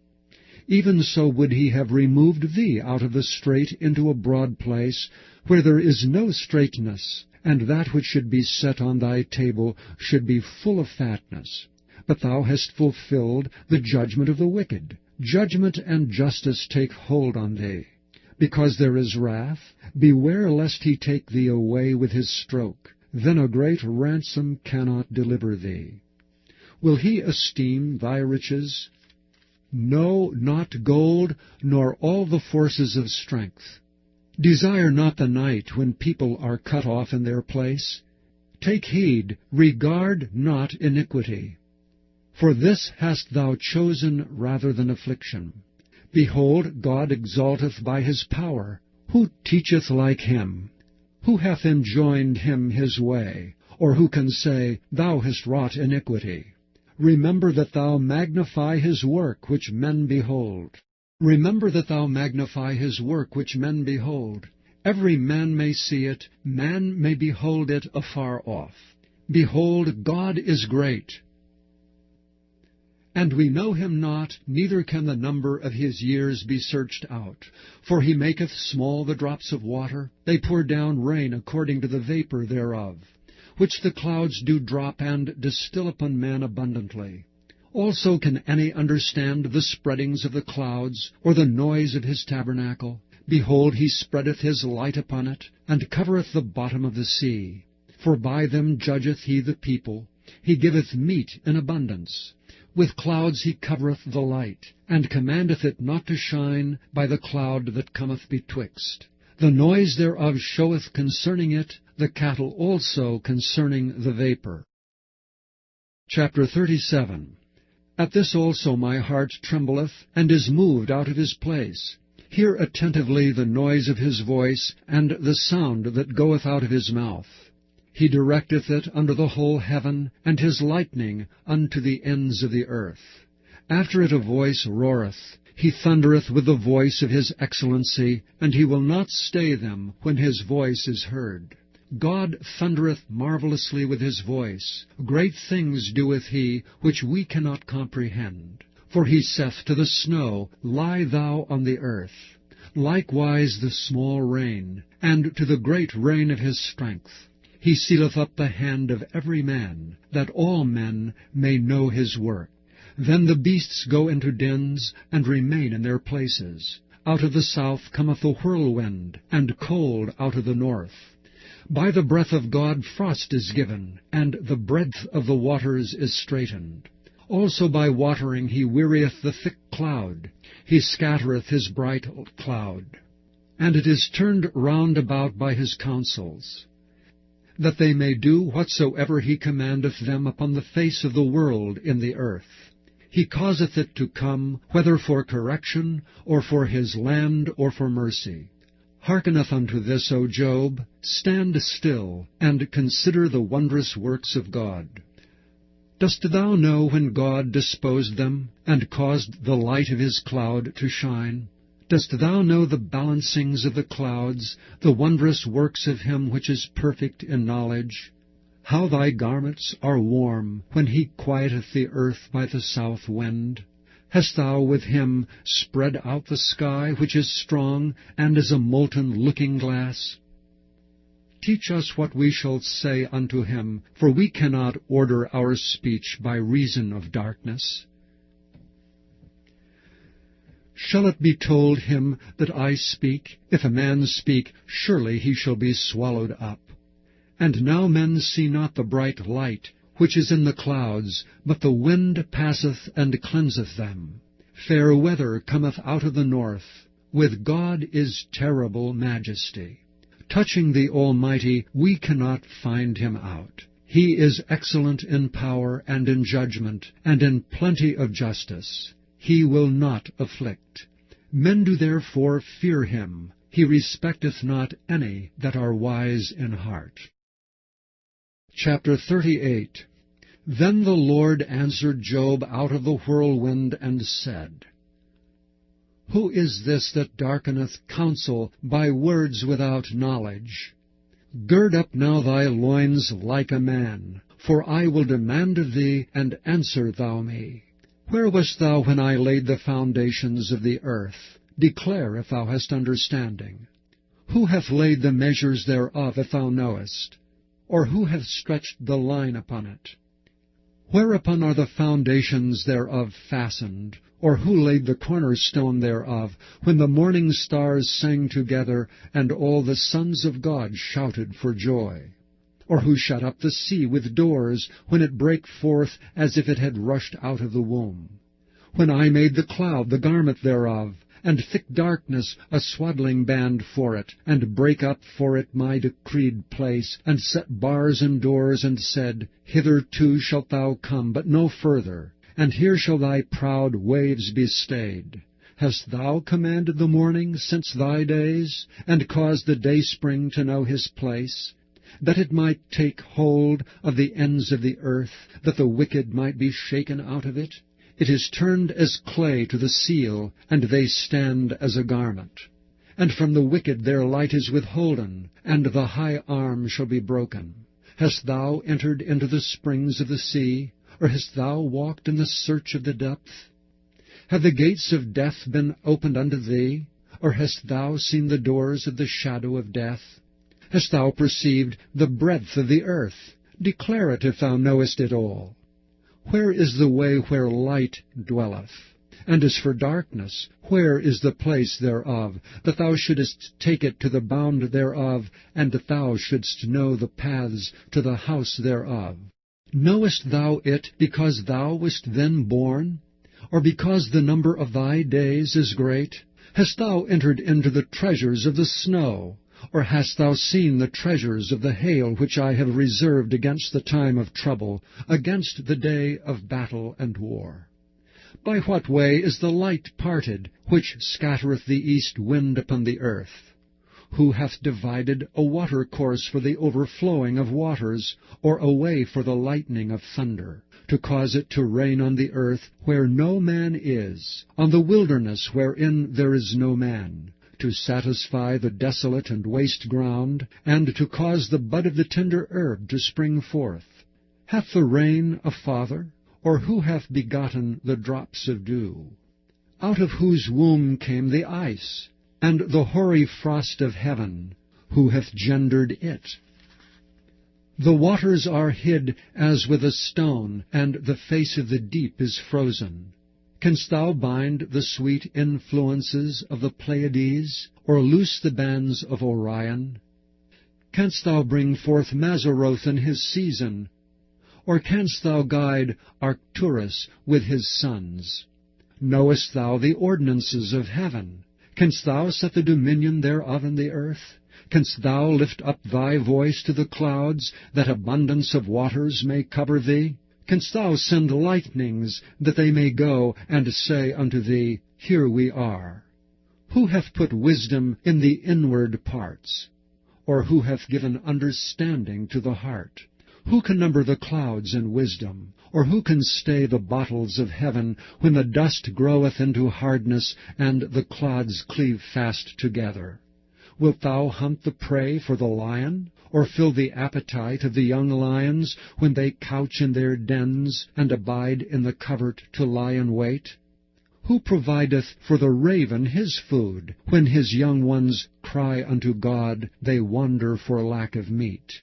Even so would he have removed thee out of the strait into a broad place, where there is no straightness, and that which should be set on thy table should be full of fatness. But thou hast fulfilled the judgment of the wicked. Judgment and justice take hold on thee. Because there is wrath, beware lest he take thee away with his stroke. Then a great ransom cannot deliver thee. Will he esteem thy riches? No, not gold, nor all the forces of strength. Desire not the night when people are cut off in their place. Take heed, regard not iniquity. For this hast thou chosen rather than affliction. Behold, God exalteth by his power. Who teacheth like him? Who hath enjoined him his way? Or who can say, Thou hast wrought iniquity? Remember that thou magnify his work which men behold. Remember that thou magnify his work which men behold. Every man may see it, man may behold it afar off. Behold, God is great. And we know him not, neither can the number of his years be searched out. For he maketh small the drops of water, they pour down rain according to the vapor thereof, which the clouds do drop and distill upon man abundantly. Also can any understand the spreadings of the clouds, or the noise of his tabernacle? Behold, he spreadeth his light upon it, and covereth the bottom of the sea. For by them judgeth he the people, he giveth meat in abundance. With clouds he covereth the light, and commandeth it not to shine by the cloud that cometh betwixt. The noise thereof showeth concerning it, the cattle also concerning the vapor. Chapter 37. At this also my heart trembleth, and is moved out of his place. Hear attentively the noise of his voice, and the sound that goeth out of his mouth. He directeth it under the whole heaven, and his lightning unto the ends of the earth. After it a voice roareth. He thundereth with the voice of his excellency, and he will not stay them when his voice is heard. God thundereth marvellously with his voice. Great things doeth he, which we cannot comprehend. For he saith to the snow, Lie thou on the earth. Likewise the small rain, and to the great rain of his strength. He sealeth up the hand of every man, that all men may know his work. Then the beasts go into dens, and remain in their places. Out of the south cometh a whirlwind, and cold out of the north. By the breath of God frost is given, and the breadth of the waters is straitened. Also by watering he wearieth the thick cloud. He scattereth his bright cloud. And it is turned round about by his counsels, that they may do whatsoever he commandeth them upon the face of the world in the earth. He causeth it to come, whether for correction, or for his land, or for mercy. Hearkeneth unto this, O Job, stand still, and consider the wondrous works of God. Dost thou know when God disposed them, and caused the light of his cloud to shine? Dost thou know the balancings of the clouds, the wondrous works of him which is perfect in knowledge? How thy garments are warm, when he quieteth the earth by the south wind. Hast thou with him spread out the sky, which is strong, and is a molten looking-glass? Teach us what we shall say unto him, for we cannot order our speech by reason of darkness. Shall it be told him that I speak? If a man speak, surely he shall be swallowed up. And now men see not the bright light, which is in the clouds, but the wind passeth and cleanseth them. Fair weather cometh out of the north. With God is terrible majesty. Touching the Almighty, we cannot find him out. He is excellent in power and in judgment, and in plenty of justice. He will not afflict. Men do therefore fear him. He respecteth not any that are wise in heart. Chapter 38. Then the Lord answered Job out of the whirlwind, and said, Who is this that darkeneth counsel by words without knowledge? Gird up now thy loins like a man, for I will demand of thee, and answer thou me. Where wast thou when I laid the foundations of the earth? Declare if thou hast understanding. Who hath laid the measures thereof, if thou knowest? Or who hath stretched the line upon it? Whereupon are the foundations thereof fastened? Or who laid the cornerstone thereof, when the morning stars sang together, and all the sons of God shouted for joy? Or who shut up the sea with doors, when it brake forth as if it had rushed out of the womb? When I made the cloud the garment thereof, and thick darkness a swaddling band for it, and brake up for it my decreed place, and set bars and doors, and said, Hitherto shalt thou come, but no further, and here shall thy proud waves be stayed. Hast thou commanded the morning since thy days, and caused the dayspring to know his place, that it might take hold of the ends of the earth, that the wicked might be shaken out of it? It is turned as clay to the seal, and they stand as a garment. And from the wicked their light is withholden, and the high arm shall be broken. Hast thou entered into the springs of the sea, or hast thou walked in the search of the depth? Have the gates of death been opened unto thee, or hast thou seen the doors of the shadow of death? Hast thou perceived the breadth of the earth? Declare it if thou knowest it all. Where is the way where light dwelleth? And as for darkness, where is the place thereof, that thou shouldest take it to the bound thereof, and that thou shouldst know the paths to the house thereof? Knowest thou it because thou wast then born, or because the number of thy days is great? Hast thou entered into the treasures of the snow, or hast thou seen the treasures of the hail which I have reserved against the time of trouble, against the day of battle and war? By what way is the light parted, which scattereth the east wind upon the earth? Who hath divided a watercourse for the overflowing of waters, or a way for the lightning of thunder, to cause it to rain on the earth where no man is, on the wilderness wherein there is no man, to satisfy the desolate and waste ground, and to cause the bud of the tender herb to spring forth? Hath the rain a father, or who hath begotten the drops of dew? Out of whose womb came the ice, and the hoary frost of heaven? Who hath gendered it? The waters are hid as with a stone, and the face of the deep is frozen. Canst thou bind the sweet influences of the Pleiades, or loose the bands of Orion? Canst thou bring forth Mazzaroth in his season, or canst thou guide Arcturus with his sons? Knowest thou the ordinances of heaven? Canst thou set the dominion thereof in the earth? Canst thou lift up thy voice to the clouds, that abundance of waters may cover thee? Canst thou send lightnings, that they may go and say unto thee, Here we are? Who hath put wisdom in the inward parts? Or who hath given understanding to the heart? Who can number the clouds in wisdom? Or who can stay the bottles of heaven, when the dust groweth into hardness, and the clods cleave fast together? Wilt thou hunt the prey for the lion, or fill the appetite of the young lions, when they couch in their dens, and abide in the covert to lie in wait? Who provideth for the raven his food? When his young ones cry unto God, they wander for lack of meat.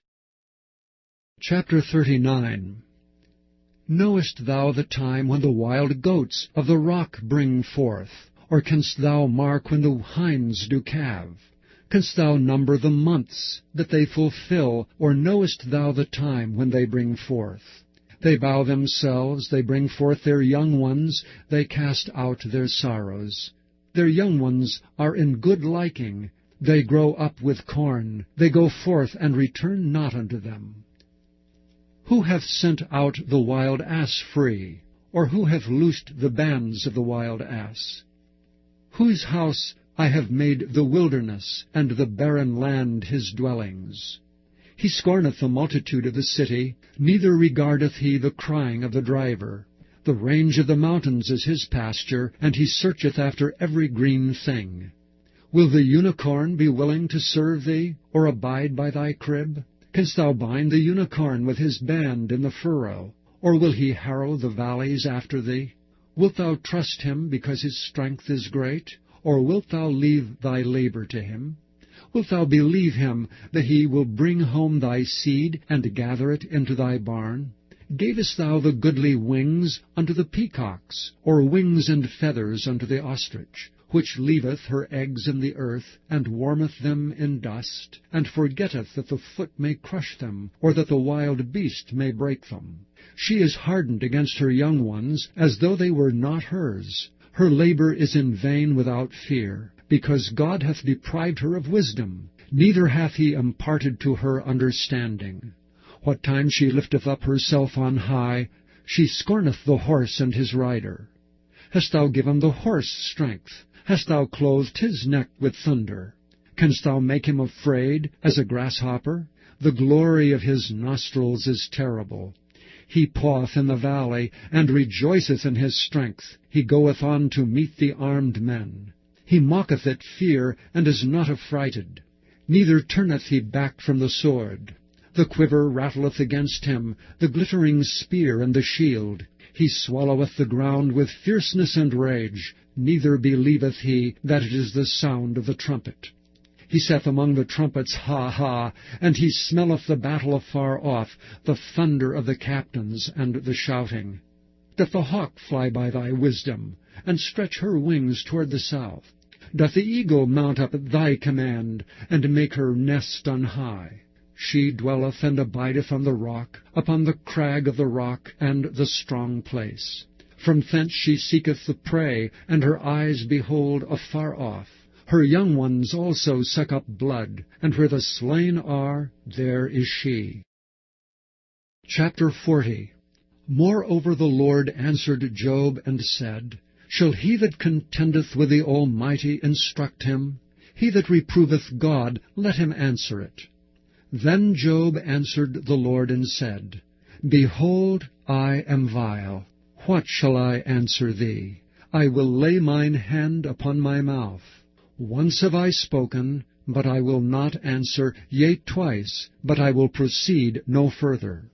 Chapter 39. Knowest thou the time when the wild goats of the rock bring forth? Or canst thou mark when the hinds do calve? Canst thou number the months that they fulfill, or knowest thou the time when they bring forth? They bow themselves, they bring forth their young ones, they cast out their sorrows. Their young ones are in good liking, they grow up with corn, they go forth and return not unto them. Who hath sent out the wild ass free, or who hath loosed the bands of the wild ass? Whose house I have made the wilderness, and the barren land his dwellings. He scorneth the multitude of the city, neither regardeth he the crying of the driver. The range of the mountains is his pasture, and he searcheth after every green thing. Will the unicorn be willing to serve thee, or abide by thy crib? Canst thou bind the unicorn with his band in the furrow, or will he harrow the valleys after thee? Wilt thou trust him because his strength is great? Or wilt thou leave thy labor to him? Wilt thou believe him that he will bring home thy seed, and gather it into thy barn? Gavest thou the goodly wings unto the peacocks, or wings and feathers unto the ostrich, which leaveth her eggs in the earth, and warmeth them in dust, and forgetteth that the foot may crush them, or that the wild beast may break them? She is hardened against her young ones, as though they were not hers. Her labor is in vain without fear, because God hath deprived her of wisdom, neither hath he imparted to her understanding. What time she lifteth up herself on high, she scorneth the horse and his rider. Hast thou given the horse strength? Hast thou clothed his neck with thunder? Canst thou make him afraid as a grasshopper? The glory of his nostrils is terrible. He paweth in the valley, and rejoiceth in his strength. He goeth on to meet the armed men. He mocketh at fear, and is not affrighted. Neither turneth he back from the sword. The quiver rattleth against him, the glittering spear and the shield. He swalloweth the ground with fierceness and rage, neither believeth he that it is the sound of the trumpet. He saith among the trumpets, Ha, ha, and he smelleth the battle afar off, the thunder of the captains, and the shouting. Doth the hawk fly by thy wisdom, and stretch her wings toward the south? Doth the eagle mount up at thy command, and make her nest on high? She dwelleth and abideth on the rock, upon the crag of the rock, and the strong place. From thence she seeketh the prey, and her eyes behold afar off. Her young ones also suck up blood, and where the slain are, there is she. Chapter 40. Moreover the Lord answered Job, and said, Shall he that contendeth with the Almighty instruct him? He that reproveth God, let him answer it. Then Job answered the Lord, and said, Behold, I am vile. What shall I answer thee? I will lay mine hand upon my mouth. Once have I spoken, but I will not answer, yea, twice, but I will proceed no further.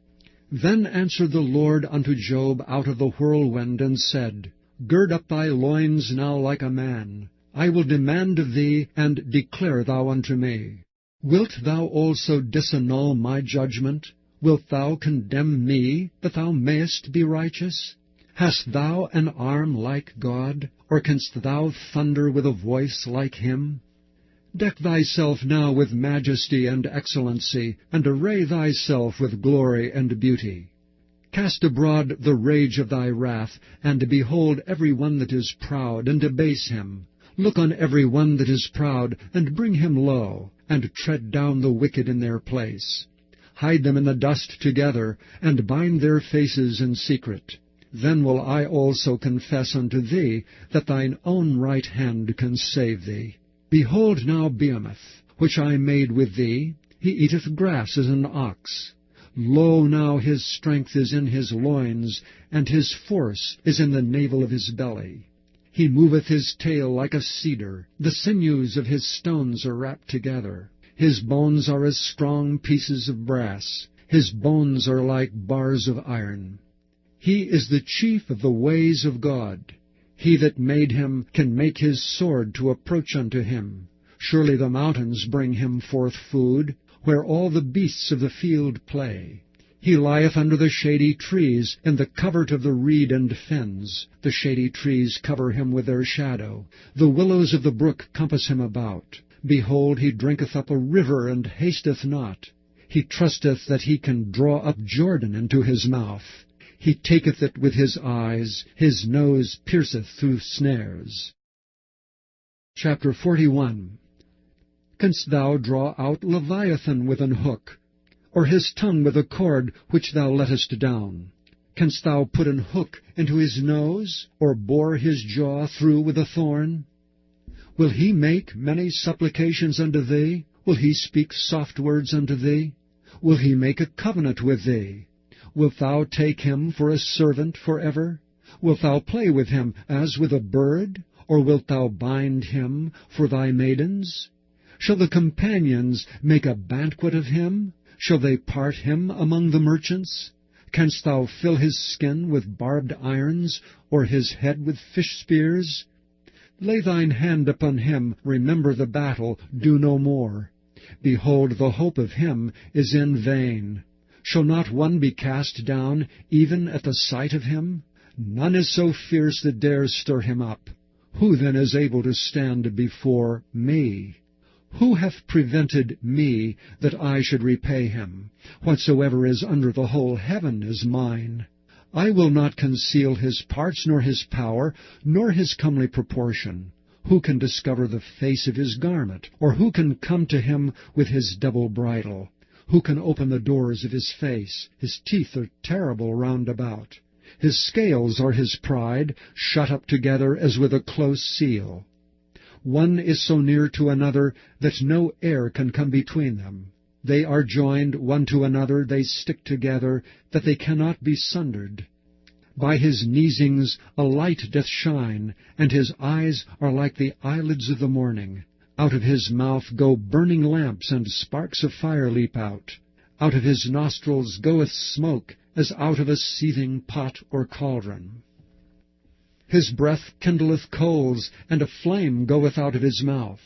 Then answered the Lord unto Job out of the whirlwind, and said, Gird up thy loins now like a man. I will demand of thee, and declare thou unto me. Wilt thou also disannul my judgment? Wilt thou condemn me, that thou mayest be righteous? Hast thou an arm like God, or canst thou thunder with a voice like him? Deck thyself now with majesty and excellency, and array thyself with glory and beauty. Cast abroad the rage of thy wrath, and behold every one that is proud, and abase him. Look on every one that is proud, and bring him low, and tread down the wicked in their place. Hide them in the dust together, and bind their faces in secret. Then will I also confess unto thee, that thine own right hand can save thee. Behold now Behemoth, which I made with thee, he eateth grass as an ox. Lo, now his strength is in his loins, and his force is in the navel of his belly. He moveth his tail like a cedar, the sinews of his stones are wrapped together. His bones are as strong pieces of brass, his bones are like bars of iron. He is the chief of the ways of God. He that made him can make his sword to approach unto him. Surely the mountains bring him forth food, where all the beasts of the field play. He lieth under the shady trees, in the covert of the reed and fens. The shady trees cover him with their shadow. The willows of the brook compass him about. Behold, he drinketh up a river, and hasteth not. He trusteth that he can draw up Jordan into his mouth. He taketh it with his eyes, his nose pierceth through snares. Chapter 41. Canst thou draw out Leviathan with an hook, or his tongue with a cord which thou lettest down? Canst thou put an hook into his nose, or bore his jaw through with a thorn? Will he make many supplications unto thee? Will he speak soft words unto thee? Will he make a covenant with thee? Wilt thou take him for a servant forever? Wilt thou play with him as with a bird? Or wilt thou bind him for thy maidens? Shall the companions make a banquet of him? Shall they part him among the merchants? Canst thou fill his skin with barbed irons, or his head with fish spears? Lay thine hand upon him, remember the battle, do no more. Behold, the hope of him is in vain. Shall not one be cast down, even at the sight of him? None is so fierce that dares stir him up. Who then is able to stand before me? Who hath prevented me, that I should repay him? Whatsoever is under the whole heaven is mine. I will not conceal his parts, nor his power, nor his comely proportion. Who can discover the face of his garment? Or who can come to him with his double bridle? Who can open the doors of his face? His teeth are terrible round about. His scales are his pride, shut up together as with a close seal. One is so near to another that no air can come between them. They are joined one to another, they stick together, that they cannot be sundered. By his neesings a light doth shine, and his eyes are like the eyelids of the morning. Out of his mouth go burning lamps, and sparks of fire leap out. Out of his nostrils goeth smoke, as out of a seething pot or cauldron. His breath kindleth coals, and a flame goeth out of his mouth.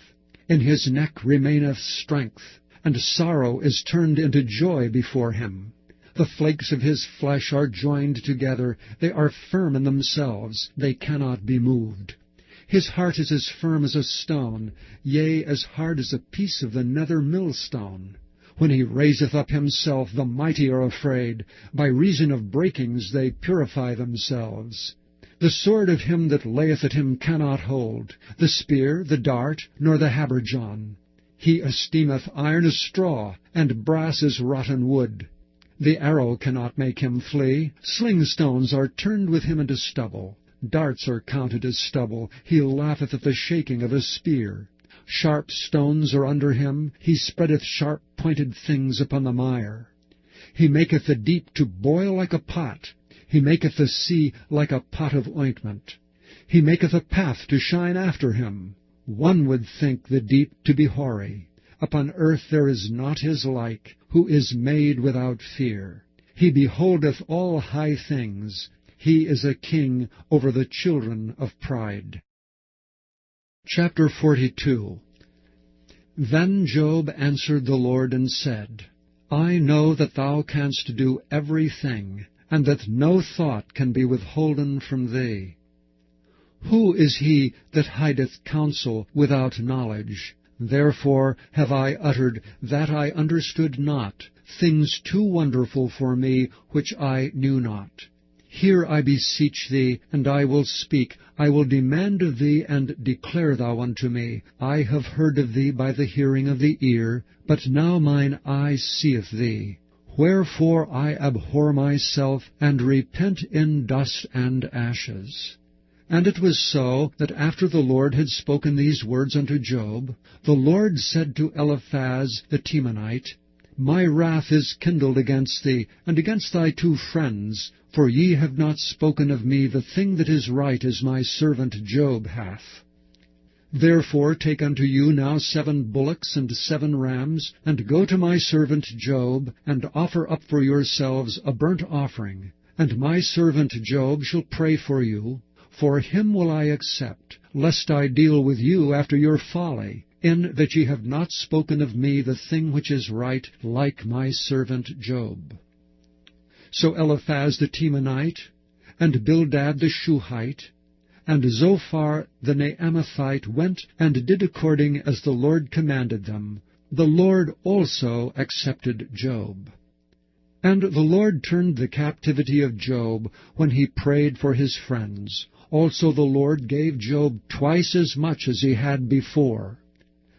In his neck remaineth strength, and sorrow is turned into joy before him. The flakes of his flesh are joined together, they are firm in themselves, they cannot be moved. His heart is as firm as a stone, yea, as hard as a piece of the nether millstone. When he raiseth up himself, the mighty are afraid. By reason of breakings they purify themselves. The sword of him that layeth at him cannot hold, the spear, the dart, nor the habergeon. He esteemeth iron as straw, and brass as rotten wood. The arrow cannot make him flee. Slingstones are turned with him into stubble. Darts are counted as stubble. He laugheth at the shaking of a spear. Sharp stones are under him. He spreadeth sharp-pointed things upon the mire. He maketh the deep to boil like a pot. He maketh the sea like a pot of ointment. He maketh a path to shine after him. One would think the deep to be hoary. Upon earth there is not his like, who is made without fear. He beholdeth all high things. He is a king over the children of pride. Chapter 42. Then Job answered the Lord and said, I know that thou canst do everything, and that no thought can be withholden from thee. Who is he that hideth counsel without knowledge? Therefore have I uttered that I understood not, things too wonderful for me, which I knew not. Hear, I beseech thee, and I will speak. I will demand of thee, and declare thou unto me. I have heard of thee by the hearing of the ear, but now mine eye seeth thee. Wherefore I abhor myself, and repent in dust and ashes. And it was so, that after the Lord had spoken these words unto Job, the Lord said to Eliphaz the Temanite, My wrath is kindled against thee, and against thy 2 friends, for ye have not spoken of me the thing that is right, as my servant Job hath. Therefore take unto you now 7 bullocks and 7 rams, and go to my servant Job, and offer up for yourselves a burnt offering. And my servant Job shall pray for you, for him will I accept, lest I deal with you after your folly, in that ye have not spoken of me the thing which is right, like my servant Job. So Eliphaz the Temanite, and Bildad the Shuhite, and Zophar the Naamathite went and did according as the Lord commanded them. The Lord also accepted Job. And the Lord turned the captivity of Job when he prayed for his friends. Also the Lord gave Job twice as much as he had before.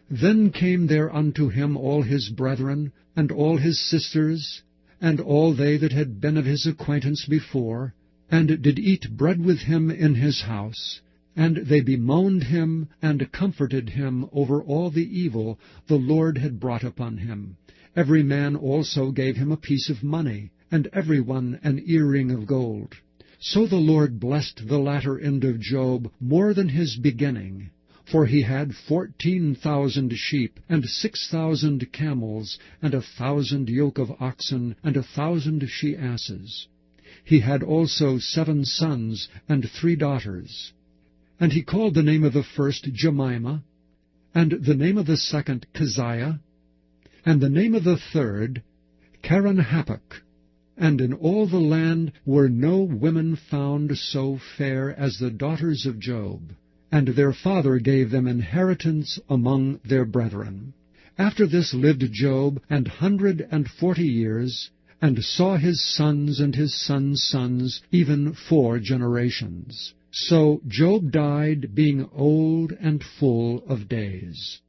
Then came there unto him all his brethren, and all his sisters, and all they that had been of his acquaintance before, and did eat bread with him in his house. And they bemoaned him, and comforted him over all the evil the Lord had brought upon him. Every man also gave him a piece of money, and every one an earring of gold. So the Lord blessed the latter end of Job more than his beginning. For he had 14,000 sheep, and 6,000 camels, and 1,000 yoke of oxen, and 1,000 she-asses. He had also 7 sons and 3 daughters. And he called the name of the first Jemimah, and the name of the second Keziah, and the name of the third Keren-happuch. And in all the land were no women found so fair as the daughters of Job. And their father gave them inheritance among their brethren. After this lived Job 140 years, and saw his sons and his sons' sons, even 4 generations. So Job died, being old and full of days.